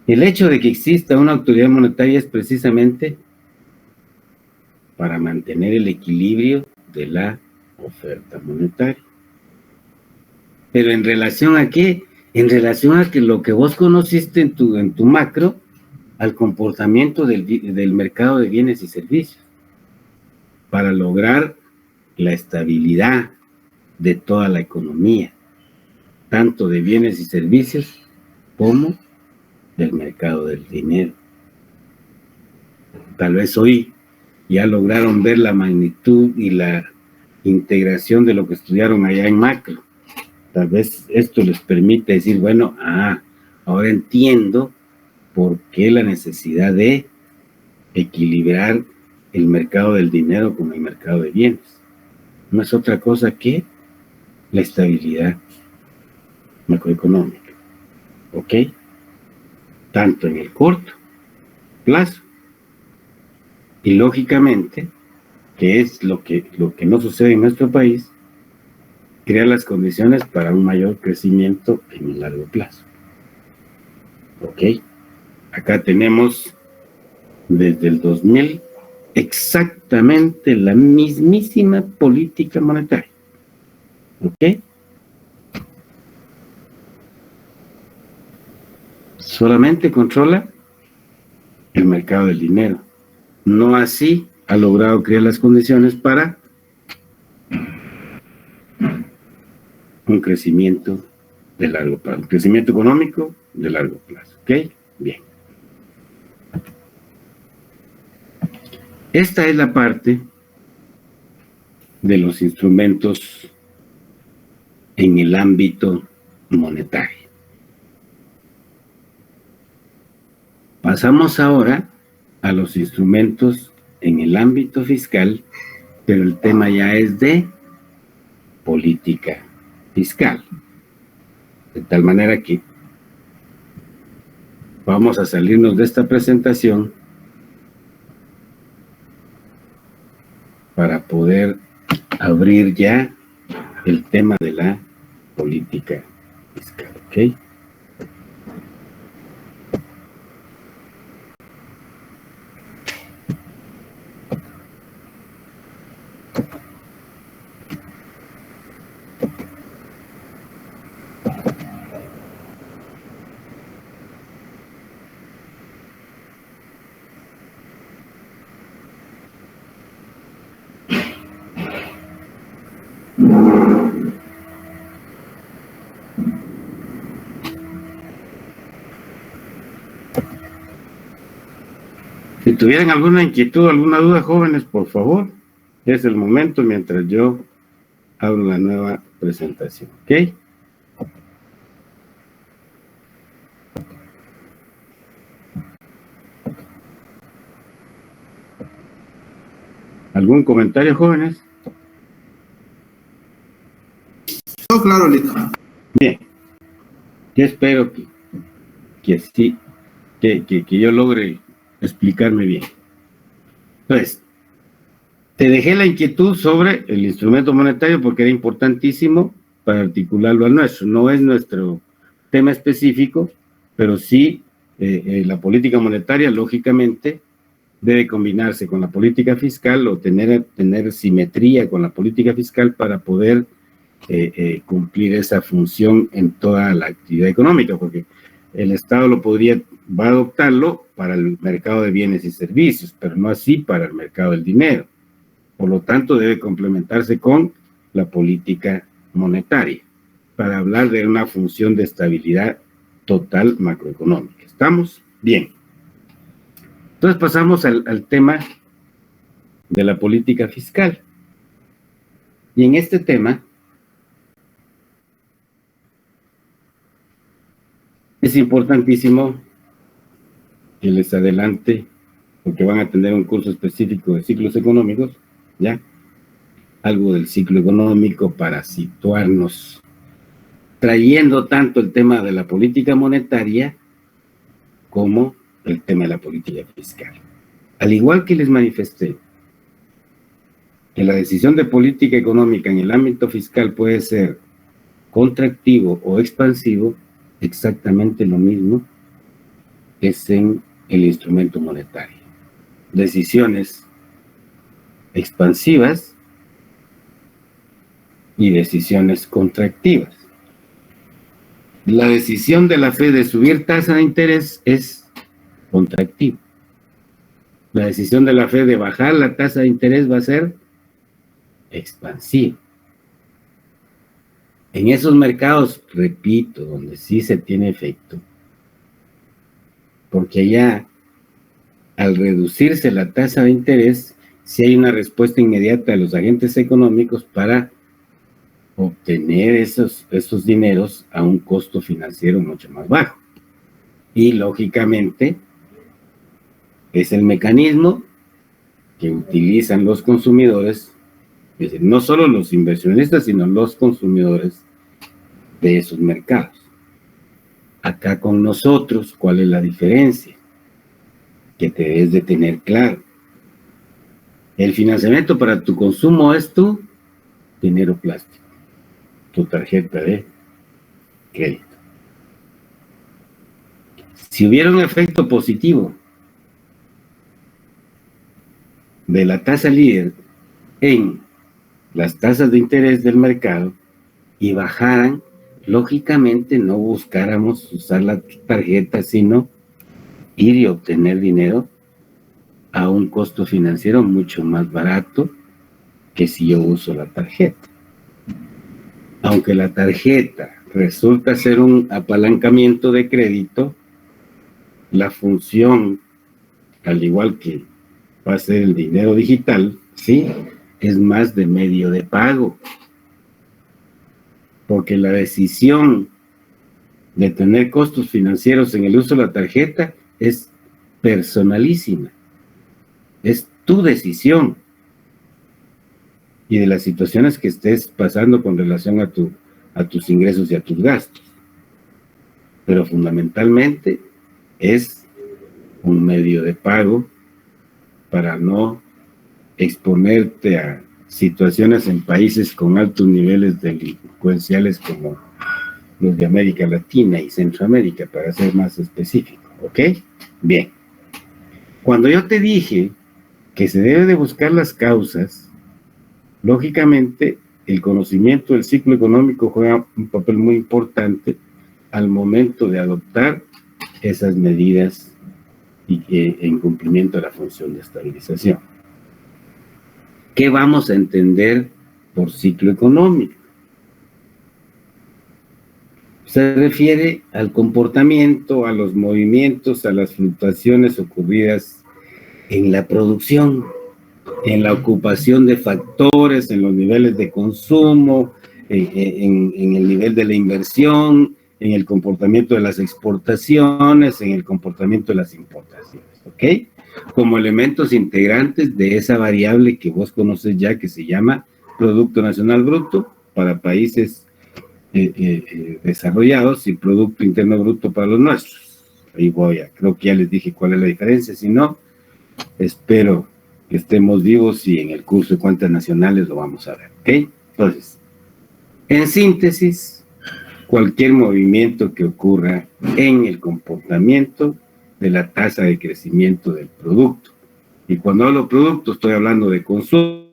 El hecho de que exista una autoridad monetaria es precisamente para mantener el equilibrio de la oferta monetaria. Pero ¿en relación a qué? En relación a que lo que vos conociste en tu macro, al comportamiento del mercado de bienes y servicios, para lograr la estabilidad de toda la economía, tanto de bienes y servicios como del mercado del dinero. Tal vez hoy ya lograron ver la magnitud y la integración de lo que estudiaron allá en macro. Tal vez esto les permite decir, bueno, ahora entiendo por qué la necesidad de equilibrar el mercado del dinero con el mercado de bienes. No es otra cosa que la estabilidad macroeconómica. ¿Ok? Tanto en el corto plazo y lógicamente, que es lo que no sucede en nuestro país, crea las condiciones para un mayor crecimiento en el largo plazo. ¿Ok? Acá tenemos desde el 2000 exactamente la mismísima política monetaria. ¿Ok? Solamente controla el mercado del dinero. No así ha logrado crear las condiciones para un crecimiento de largo plazo, un crecimiento económico de largo plazo. ¿Ok? Bien. Esta es la parte de los instrumentos en el ámbito monetario. Pasamos ahora a los instrumentos en el ámbito fiscal, pero el tema ya es de política fiscal. De tal manera que vamos a salirnos de esta presentación para poder abrir ya el tema de la política fiscal. ¿Ok? Si tuvieran alguna inquietud, alguna duda, jóvenes, por favor, es el momento mientras yo abro la nueva presentación. ¿Ok? ¿Algún comentario, jóvenes? No, claro, Lick. Bien. Yo espero que sí, que yo logre explicarme bien. Entonces, te dejé la inquietud sobre el instrumento monetario porque era importantísimo para articularlo al nuestro. No es nuestro tema específico, pero sí la política monetaria, lógicamente, debe combinarse con la política fiscal o tener simetría con la política fiscal para poder cumplir esa función en toda la actividad económica, porque el Estado va a adoptarlo para el mercado de bienes y servicios, pero no así para el mercado del dinero. Por lo tanto, debe complementarse con la política monetaria para hablar de una función de estabilidad total macroeconómica. ¿Estamos? Bien. Entonces pasamos al tema de la política fiscal. Y en este tema es importantísimo que les adelante, porque van a tener un curso específico de ciclos económicos, ¿ya? Algo del ciclo económico para situarnos, trayendo tanto el tema de la política monetaria como el tema de la política fiscal. Al igual que les manifesté, que la decisión de política económica en el ámbito fiscal puede ser contractivo o expansivo, exactamente lo mismo es en el instrumento monetario. Decisiones expansivas y decisiones contractivas. La decisión de la Fed de subir tasa de interés es contractiva. La decisión de la Fed de bajar la tasa de interés va a ser expansiva. En esos mercados, repito, donde sí se tiene efecto, porque ya al reducirse la tasa de interés, sí hay una respuesta inmediata de los agentes económicos para obtener esos dineros a un costo financiero mucho más bajo. Y lógicamente es el mecanismo que utilizan los consumidores, es decir, no solo los inversionistas, sino los consumidores de esos mercados. Acá con nosotros, ¿cuál es la diferencia? Que te debes de tener claro. El financiamiento para tu consumo es tu dinero plástico, tu tarjeta de crédito. Si hubiera un efecto positivo de la tasa líder en las tasas de interés del mercado, y bajaran, lógicamente no buscáramos usar la tarjeta, sino ir y obtener dinero a un costo financiero mucho más barato que si yo uso la tarjeta. Aunque la tarjeta resulta ser un apalancamiento de crédito, la función, al igual que va a ser el dinero digital, ¿sí?, es más de medio de pago. Porque la decisión de tener costos financieros en el uso de la tarjeta es personalísima. Es tu decisión. Y de las situaciones que estés pasando con relación a tus ingresos y a tus gastos. Pero fundamentalmente es un medio de pago para no exponerte a situaciones en países con altos niveles delincuenciales como los de América Latina y Centroamérica, para ser más específico, ¿ok? Bien. Cuando yo te dije que se debe de buscar las causas, lógicamente el conocimiento del ciclo económico juega un papel muy importante al momento de adoptar esas medidas y en cumplimiento de la función de estabilización. ¿Qué vamos a entender por ciclo económico? Se refiere al comportamiento, a los movimientos, a las fluctuaciones ocurridas en la producción, en la ocupación de factores, en los niveles de consumo, en el nivel de la inversión, en el comportamiento de las exportaciones, en el comportamiento de las importaciones, ¿ok? Como elementos integrantes de esa variable que vos conoces ya, que se llama Producto Nacional Bruto para países desarrollados y Producto Interno Bruto para los nuestros. Ahí voy, creo que ya les dije cuál es la diferencia, si no, espero que estemos vivos y en el curso de cuentas nacionales lo vamos a ver, ¿ok? Entonces, en síntesis, cualquier movimiento que ocurra en el comportamiento de la tasa de crecimiento del producto. Y cuando hablo de producto, estoy hablando de consumo,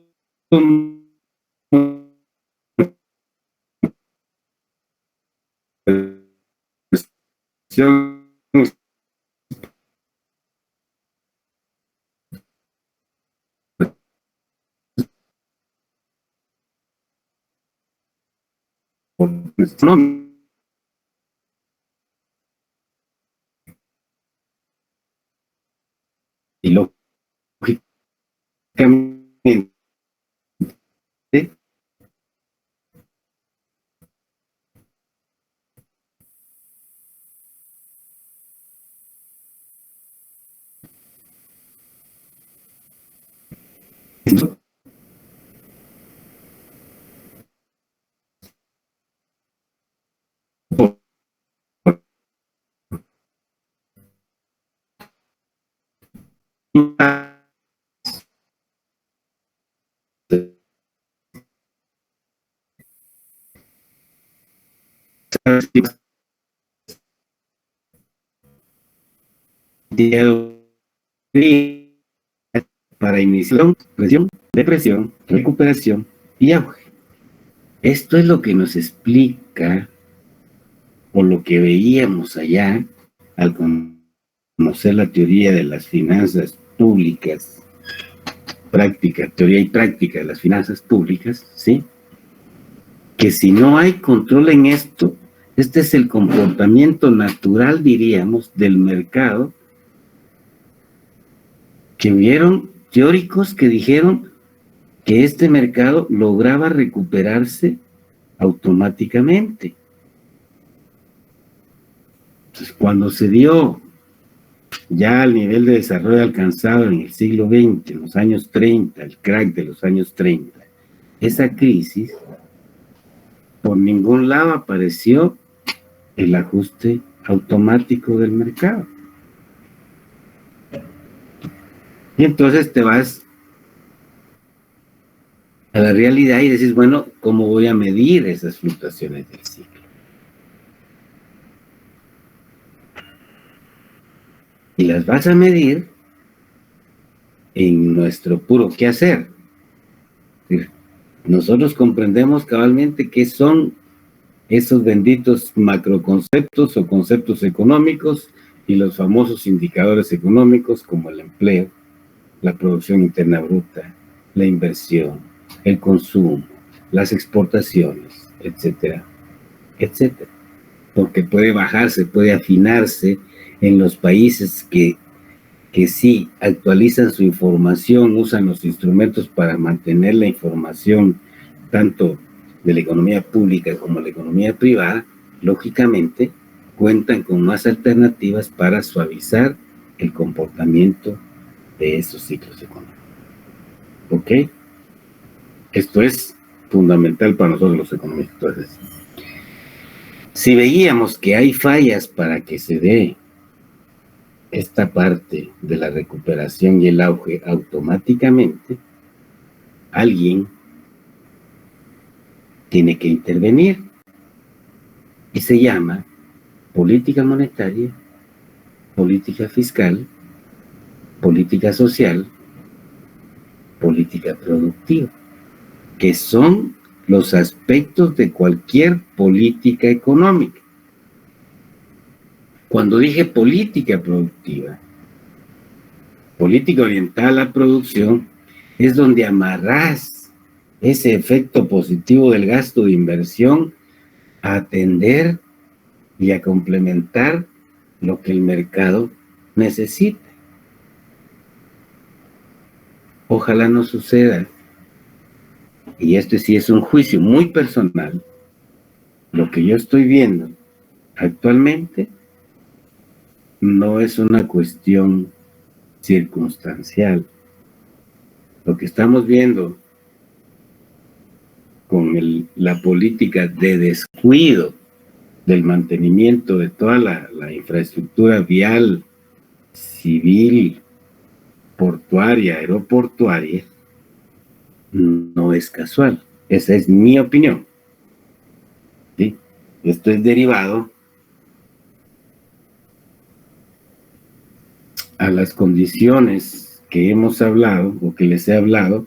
y lógicamente para iniciación, presión, depresión, recuperación y auge. Esto es lo que nos explica, o lo que veíamos allá al conocer la teoría de las finanzas públicas, teoría y práctica de las finanzas públicas, ¿sí? Que si no hay control en esto, este es el comportamiento natural, diríamos, del mercado, que hubieron teóricos que dijeron que este mercado lograba recuperarse automáticamente. Entonces, cuando se dio ya al nivel de desarrollo alcanzado en el siglo XX, en los años 30, el crack de los años 30, esa crisis, por ningún lado apareció el ajuste automático del mercado. Y entonces te vas a la realidad y dices, bueno, ¿cómo voy a medir esas fluctuaciones del ciclo? Y las vas a medir en nuestro puro quehacer. Nosotros comprendemos cabalmente qué son esos benditos macroconceptos o conceptos económicos y los famosos indicadores económicos como el empleo, la producción interna bruta, la inversión, el consumo, las exportaciones, etcétera, etcétera. Porque puede bajarse, puede afinarse en los países que sí actualizan su información, usan los instrumentos para mantener la información tanto de la economía pública como la economía privada, lógicamente cuentan con más alternativas para suavizar el comportamiento de esos ciclos económicos. ¿Ok? Esto es fundamental para nosotros los economistas. Entonces, si veíamos que hay fallas para que se dé esta parte de la recuperación y el auge automáticamente, alguien tiene que intervenir y se llama política monetaria, política fiscal, política social, política productiva, que son los aspectos de cualquier política económica. Cuando dije política productiva, política orientada a la producción, es donde amarrás ese efecto positivo del gasto de inversión a atender y a complementar lo que el mercado necesita. Ojalá no suceda, y este sí es un juicio muy personal, lo que yo estoy viendo actualmente no es una cuestión circunstancial. Lo que estamos viendo con la política de descuido del mantenimiento de toda la infraestructura vial, civil, portuaria, aeroportuaria, no es casual. Esa es mi opinión. ¿Sí? Esto es derivado a las condiciones que hemos hablado o que les he hablado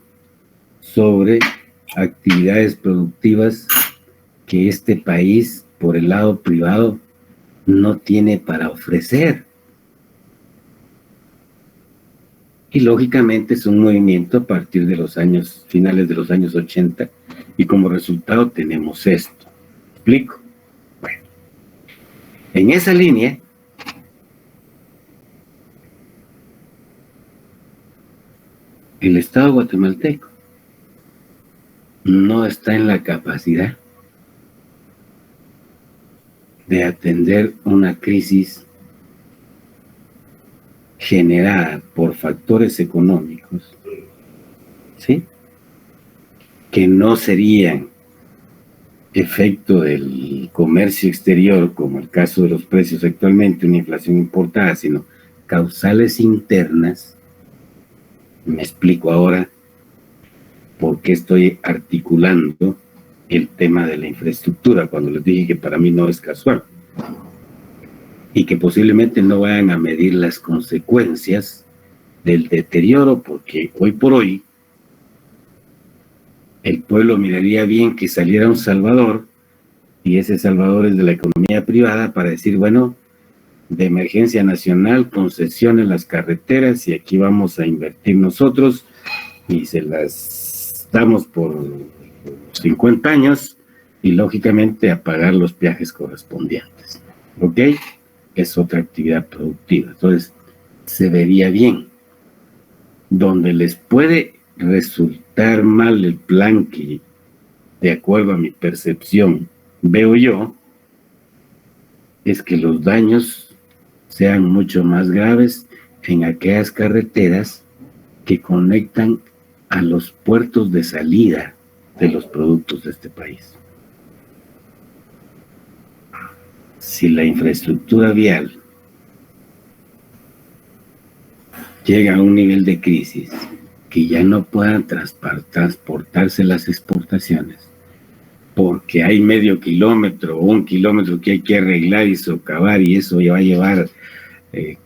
sobre actividades productivas que este país, por el lado privado, no tiene para ofrecer. Y lógicamente es un movimiento a partir de los años, finales de los años 80, y como resultado tenemos esto. ¿Me explico? Bueno, en esa línea, el Estado guatemalteco no está en la capacidad de atender una crisis generada por factores económicos, ¿sí?, que no serían efecto del comercio exterior, como el caso de los precios actualmente, una inflación importada, sino causales internas. Me explico ahora por qué estoy articulando el tema de la infraestructura, cuando les dije que para mí no es casual y que posiblemente no vayan a medir las consecuencias del deterioro, porque hoy por hoy el pueblo miraría bien que saliera un salvador, y ese salvador es de la economía privada, para decir, bueno, de emergencia nacional, concesiones las carreteras, y aquí vamos a invertir nosotros, y se las damos por 50 años, y lógicamente a pagar los viajes correspondientes. ¿Ok? Es otra actividad productiva. Entonces, se vería bien. Donde les puede resultar mal el plan que, de acuerdo a mi percepción, veo yo, es que los daños sean mucho más graves en aquellas carreteras que conectan a los puertos de salida de los productos de este país. Si la infraestructura vial llega a un nivel de crisis que ya no puedan transportarse las exportaciones, porque hay medio kilómetro o 1 kilómetro que hay que arreglar y socavar, y eso ya va a llevar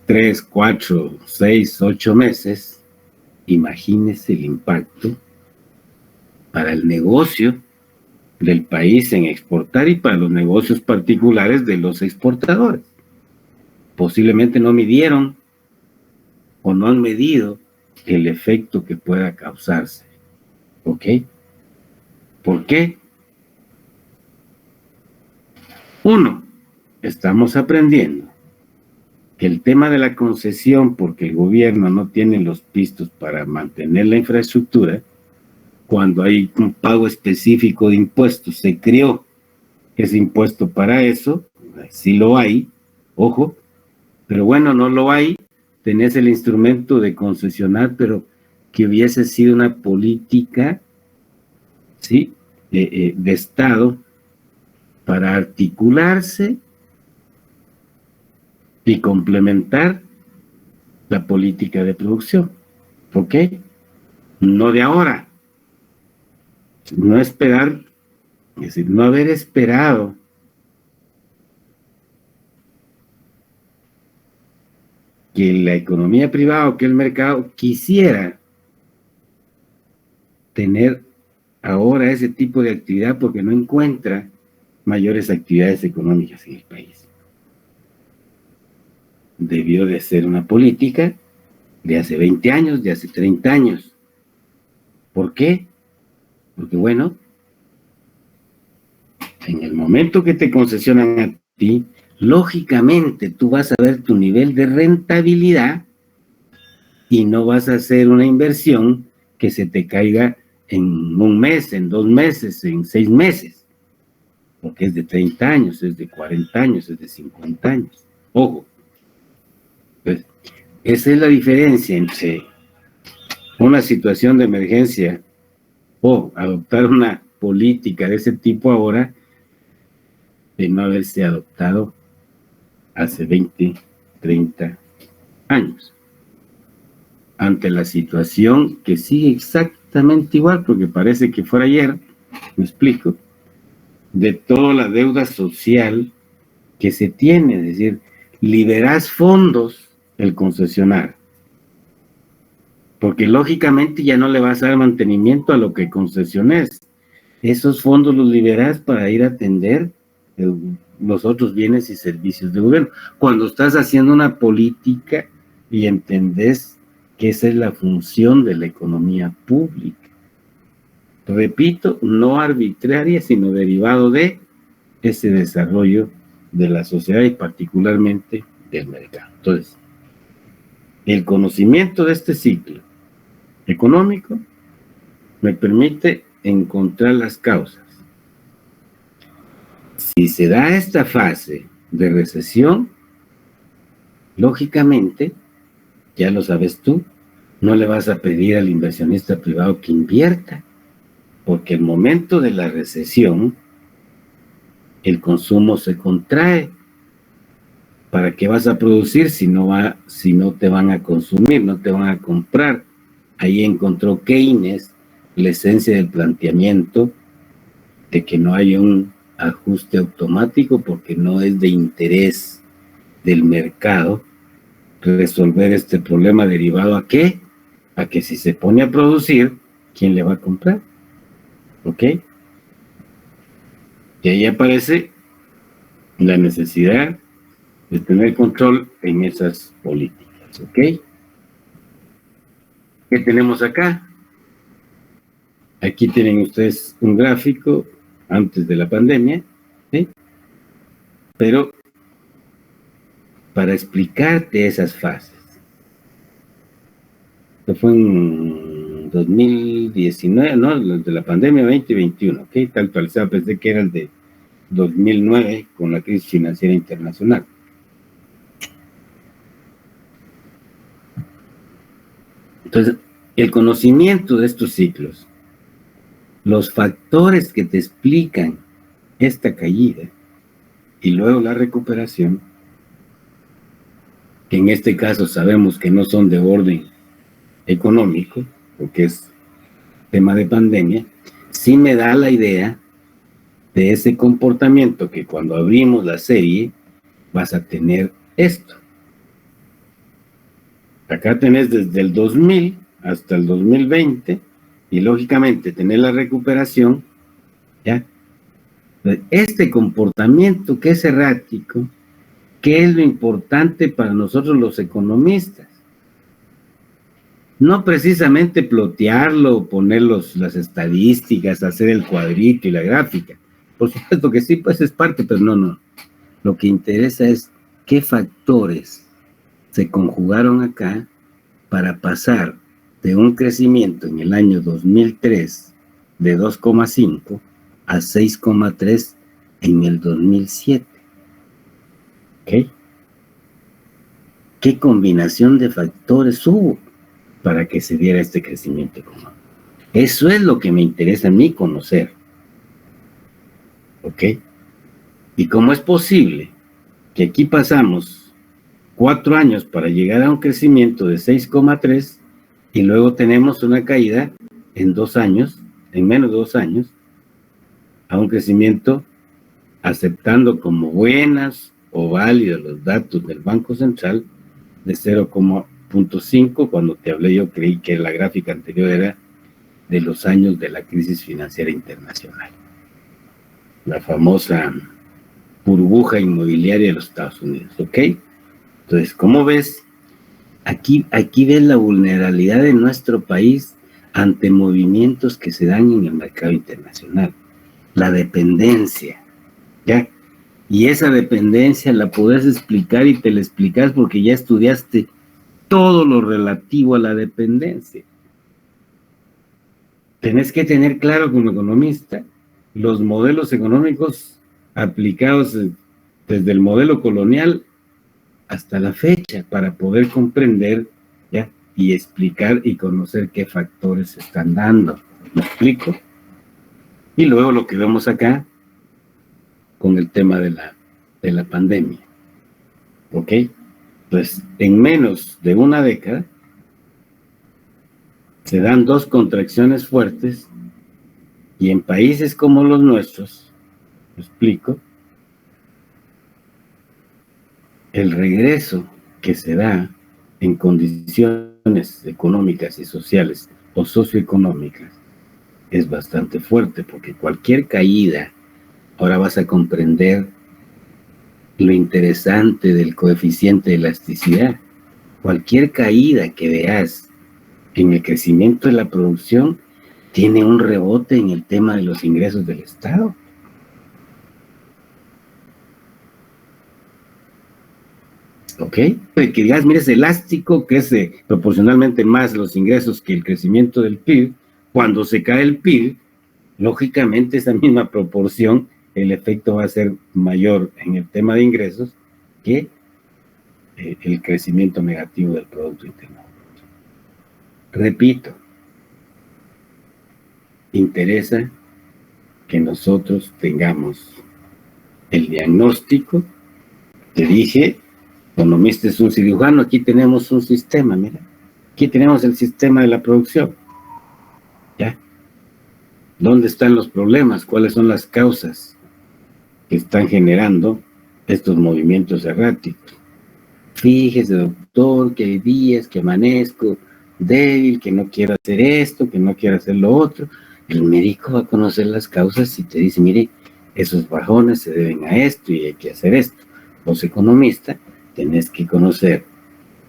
3, 4, 6, 8 meses, imagínese el impacto para el negocio del país en exportar y para los negocios particulares de los exportadores. Posiblemente no midieron o no han medido el efecto que pueda causarse. ¿Ok? ¿Por qué? Uno, estamos aprendiendo que el tema de la concesión, porque el gobierno no tiene los pistos para mantener la infraestructura, cuando hay un pago específico de impuestos, se creó ese impuesto para eso, sí lo hay, ojo, pero bueno, no lo hay, tenés el instrumento de concesionar, pero que hubiese sido una política, ¿sí?, de Estado para articularse y complementar la política de producción, ¿ok? No de ahora, no esperar, es decir, no haber esperado que la economía privada o que el mercado quisiera tener ahora ese tipo de actividad porque no encuentra mayores actividades económicas en el país. Debió de ser una política de hace 20 años, de hace 30 años. ¿Por qué? Porque bueno, en el momento que te concesionan a ti, lógicamente tú vas a ver tu nivel de rentabilidad y no vas a hacer una inversión que se te caiga en un mes, en 2 meses, en 6 meses, porque es de 30 años, es de 40 años, es de 50 años. Ojo, pues, esa es la diferencia entre una situación de emergencia o adoptar una política de ese tipo ahora de no haberse adoptado hace 20, 30 años. Ante la situación que sigue exactamente igual, porque parece que fuera ayer, me explico, de toda la deuda social que se tiene, es decir, liberás fondos el concesionar, porque lógicamente ya no le vas a dar mantenimiento a lo que concesiones. Esos fondos los liberás para ir a atender los otros bienes y servicios de gobierno. Cuando estás haciendo una política y entendés que esa es la función de la economía pública. Repito, no arbitraria, sino derivado de ese desarrollo de la sociedad y particularmente del mercado. Entonces, el conocimiento de este ciclo económico me permite encontrar las causas. Si se da esta fase de recesión, lógicamente, ya lo sabes tú, no le vas a pedir al inversionista privado que invierta, porque el momento de la recesión, el consumo se contrae. ¿Para qué vas a producir si no te van a consumir, no te van a comprar? Ahí encontró Keynes la esencia del planteamiento de que no hay un ajuste automático porque no es de interés del mercado resolver este problema derivado ¿a qué? A que si se pone a producir, ¿quién le va a comprar? ¿Ok? Y ahí aparece la necesidad de tener control en esas políticas, ¿ok? ¿Qué tenemos acá? Aquí tienen ustedes un gráfico antes de la pandemia, ¿sí? Pero para explicarte esas fases. Esto fue en 2019, ¿no? De la pandemia 2021, ¿ok? Está actualizado, pensé que era el de 2009 con la crisis financiera internacional. Entonces, el conocimiento de estos ciclos, los factores que te explican esta caída y luego la recuperación, que en este caso sabemos que no son de orden económico, porque es tema de pandemia, sí me da la idea de ese comportamiento que cuando abrimos la serie vas a tener esto. Acá tenés desde el 2000 hasta el 2020 y lógicamente tener la recuperación, ¿ya? Este comportamiento que es errático, ¿qué es lo importante para nosotros los economistas? No precisamente plotearlo, poner las estadísticas, hacer el cuadrito y la gráfica. Por supuesto que sí, pues es parte, pero no. Lo que interesa es qué factores se conjugaron acá para pasar de un crecimiento en el año 2003 de 2,5 a 6,3 en el 2007. ¿Ok? ¿Qué combinación de factores hubo para que se diera este crecimiento económico? Eso es lo que me interesa a mí conocer. ¿Ok? ¿Y cómo es posible que aquí pasamos 4 años para llegar a un crecimiento de 6,3 y luego tenemos una caída en 2 años, en menos de 2 años, a un crecimiento aceptando como buenas o válidos los datos del Banco Central de 0,5? Cuando te hablé yo creí que la gráfica anterior era de los años de la crisis financiera internacional, la famosa burbuja inmobiliaria de los Estados Unidos, ¿ok? Entonces, ¿cómo ves? Aquí ves la vulnerabilidad de nuestro país ante movimientos que se dan en el mercado internacional, la dependencia, ¿ya? Y esa dependencia la podés explicar y te la explicas porque ya estudiaste todo lo relativo a la dependencia. Tenés que tener claro como economista los modelos económicos aplicados desde el modelo colonial hasta la fecha para poder comprender, ¿ya? Y explicar y conocer qué factores se están dando. ¿Me explico? Y luego lo que vemos acá con el tema de la pandemia. ¿Ok? Pues en menos de una década se dan 2 contracciones fuertes y en países como los nuestros, ¿me explico? El regreso que se da en condiciones económicas y sociales o socioeconómicas es bastante fuerte, porque cualquier caída, ahora vas a comprender lo interesante del coeficiente de elasticidad. Cualquier caída que veas en el crecimiento de la producción tiene un rebote en el tema de los ingresos del Estado. ¿Ok? Que digas, mira, es elástico, crece proporcionalmente más los ingresos que el crecimiento del PIB. Cuando se cae el PIB, lógicamente esa misma proporción, el efecto va a ser mayor en el tema de ingresos que el crecimiento negativo del Producto Interno Bruto. Repito, interesa que nosotros tengamos el diagnóstico. Te dije, economista es un cirujano, aquí tenemos un sistema, mira, aquí tenemos el sistema de la producción, ¿ya? ¿Dónde están los problemas? ¿Cuáles son las causas que están generando estos movimientos erráticos? Fíjese, doctor, que hay días que amanezco débil, que no quiero hacer esto, que no quiero hacer lo otro. El médico va a conocer las causas y te dice, mire, esos bajones se deben a esto y hay que hacer esto. Vos, economista, tenés que conocer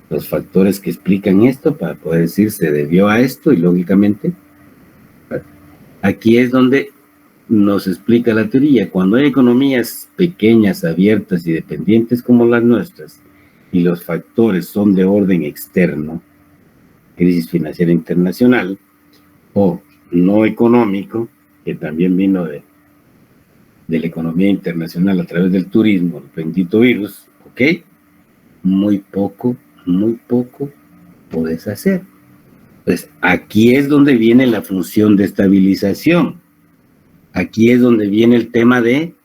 los factores que explican esto para poder decir se debió a esto y lógicamente aquí es donde nos explica la teoría. Cuando hay economías pequeñas, abiertas y dependientes como las nuestras y los factores son de orden externo, crisis financiera internacional o no económico, que también vino de la economía internacional a través del turismo, el bendito virus, ¿ok? Muy poco podés hacer. Pues aquí es donde viene la función de estabilización. Aquí es donde viene el tema de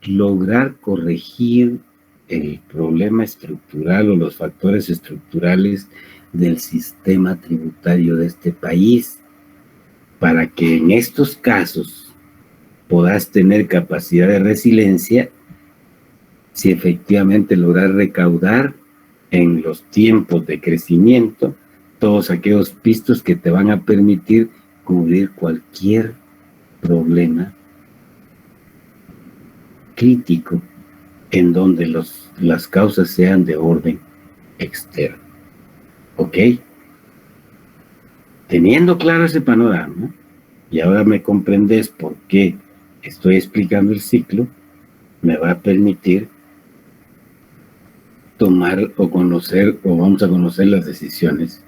lograr corregir el problema estructural o los factores estructurales del sistema tributario de este país, para que en estos casos puedas tener capacidad de resiliencia si efectivamente lograr recaudar en los tiempos de crecimiento todos aquellos pistos que te van a permitir cubrir cualquier problema crítico en donde las causas sean de orden externo. ¿Ok? Teniendo claro ese panorama, y ahora me comprendes por qué estoy explicando el ciclo, me va a permitir tomar o conocer, o vamos a conocer las decisiones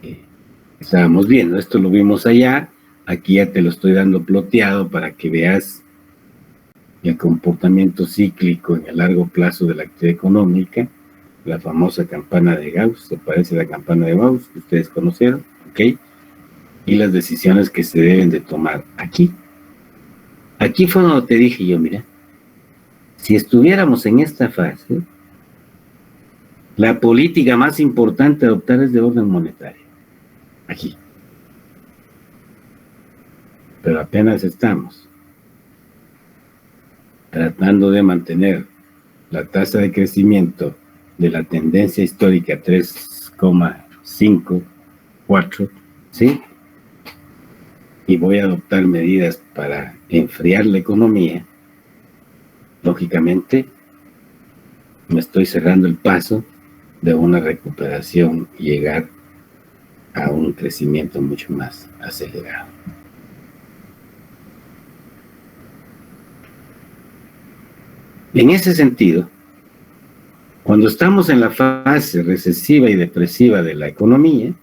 que estábamos viendo. Esto lo vimos allá, aquí ya te lo estoy dando ploteado para que veas el comportamiento cíclico en el largo plazo de la actividad económica, la famosa campana de Gauss, se parece a la campana de Gauss que ustedes conocieron, ¿ok? Y las decisiones que se deben de tomar aquí. Aquí fue donde te dije yo, mira, si estuviéramos en esta fase, la política más importante a adoptar es de orden monetario. Aquí. Pero apenas estamos tratando de mantener la tasa de crecimiento de la tendencia histórica 3,5, 4, ¿sí? Y voy a adoptar medidas para enfriar la economía. Lógicamente, me estoy cerrando el paso de una recuperación y llegar a un crecimiento mucho más acelerado. En ese sentido, cuando estamos en la fase recesiva y depresiva de la economía,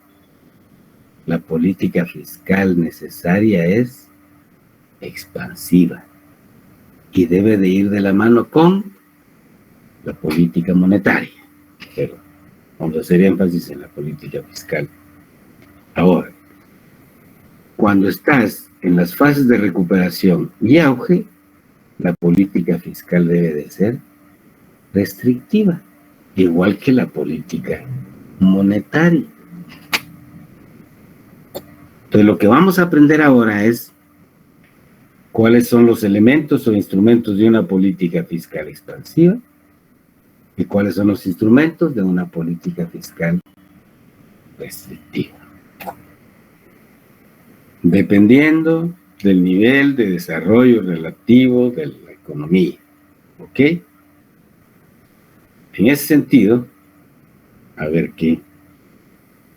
la política fiscal necesaria es expansiva y debe de ir de la mano con la política monetaria. Pero vamos a hacer énfasis en la política fiscal. Ahora, cuando estás en las fases de recuperación y auge, la política fiscal debe de ser restrictiva, igual que la política monetaria. Entonces, lo que vamos a aprender ahora es cuáles son los elementos o instrumentos de una política fiscal expansiva y cuáles son los instrumentos de una política fiscal restrictiva. Dependiendo del nivel de desarrollo relativo de la economía. ¿Ok? En ese sentido, a ver qué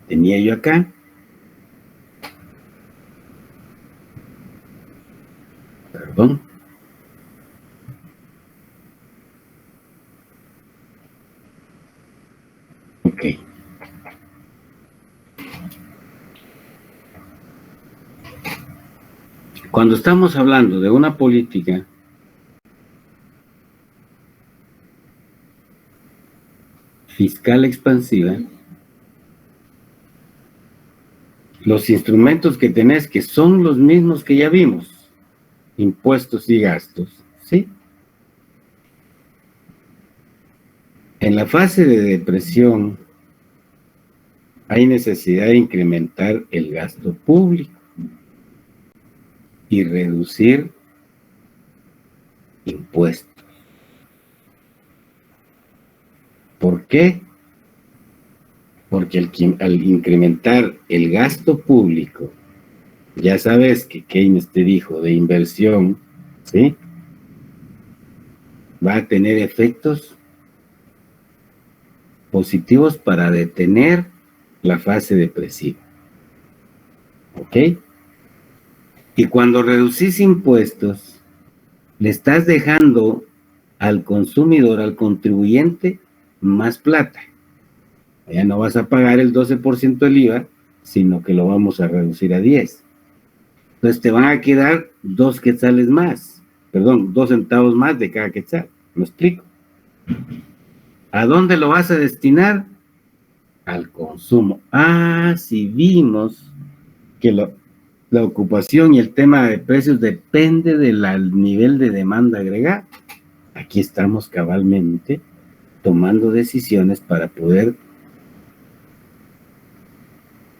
tenía yo acá. Perdón. Ok. Cuando estamos hablando de una política fiscal expansiva, los instrumentos que tenés, que son los mismos que ya vimos, impuestos y gastos, ¿sí? En la fase de depresión hay necesidad de incrementar el gasto público y reducir impuestos. ¿Por qué? Porque al incrementar el gasto público, ya sabes que Keynes te dijo de inversión, ¿sí? Va a tener efectos positivos para detener la fase depresiva. ¿Ok? Y cuando reducís impuestos, le estás dejando al consumidor, al contribuyente, más plata. Ya no vas a pagar el 12% del IVA, sino que lo vamos a reducir a 10. Entonces te van a quedar 2 quetzales más, perdón, 2 centavos más de cada quetzal. ¿Me explico? ¿A dónde lo vas a destinar? Al consumo. Ah, si vimos que la ocupación y el tema de precios depende del nivel de demanda agregada. Aquí estamos cabalmente tomando decisiones para poder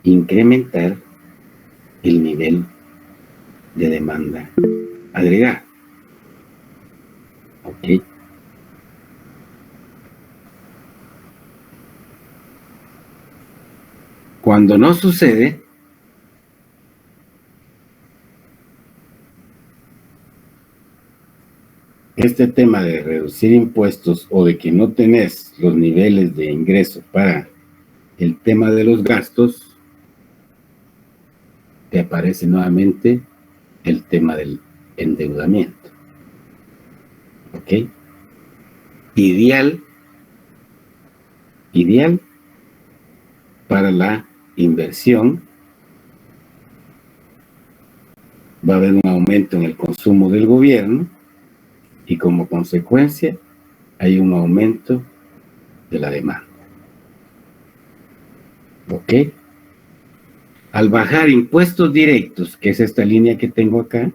incrementar el nivel de demanda agregada. ¿Ok? Cuando no sucede, este tema de reducir impuestos o de que no tenés los niveles de ingreso para el tema de los gastos, te aparece nuevamente el tema del endeudamiento. ¿Ok? Ideal para la inversión. Va a haber un aumento en el consumo del gobierno y como consecuencia hay un aumento de la demanda. ¿Ok? Al bajar impuestos directos, que es esta línea que tengo acá,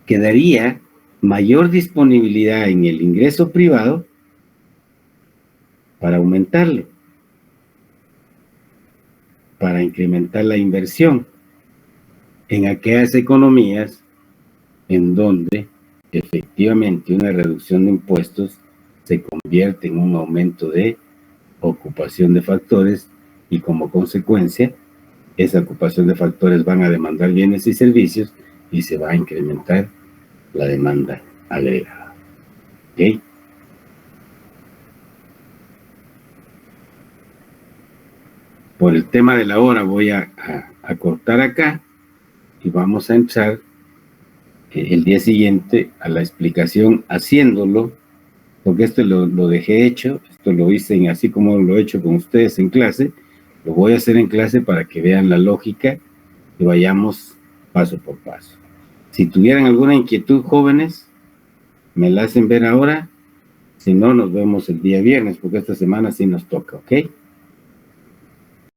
quedaría mayor disponibilidad en el ingreso privado para aumentarlo, para incrementar la inversión en aquellas economías en donde efectivamente una reducción de impuestos se convierte en un aumento de ocupación de factores y como consecuencia esa ocupación de factores van a demandar bienes y servicios y se va a incrementar la demanda agregada. ¿Ok? Por el tema de la hora voy a cortar acá y vamos a entrar el día siguiente a la explicación haciéndolo, porque esto lo dejé hecho, esto lo hice así como lo he hecho con ustedes en clase, lo voy a hacer en clase para que vean la lógica y vayamos paso por paso. Si tuvieran alguna inquietud, jóvenes, me la hacen ver ahora, si no, nos vemos el día viernes, porque esta semana sí nos toca, ¿ok?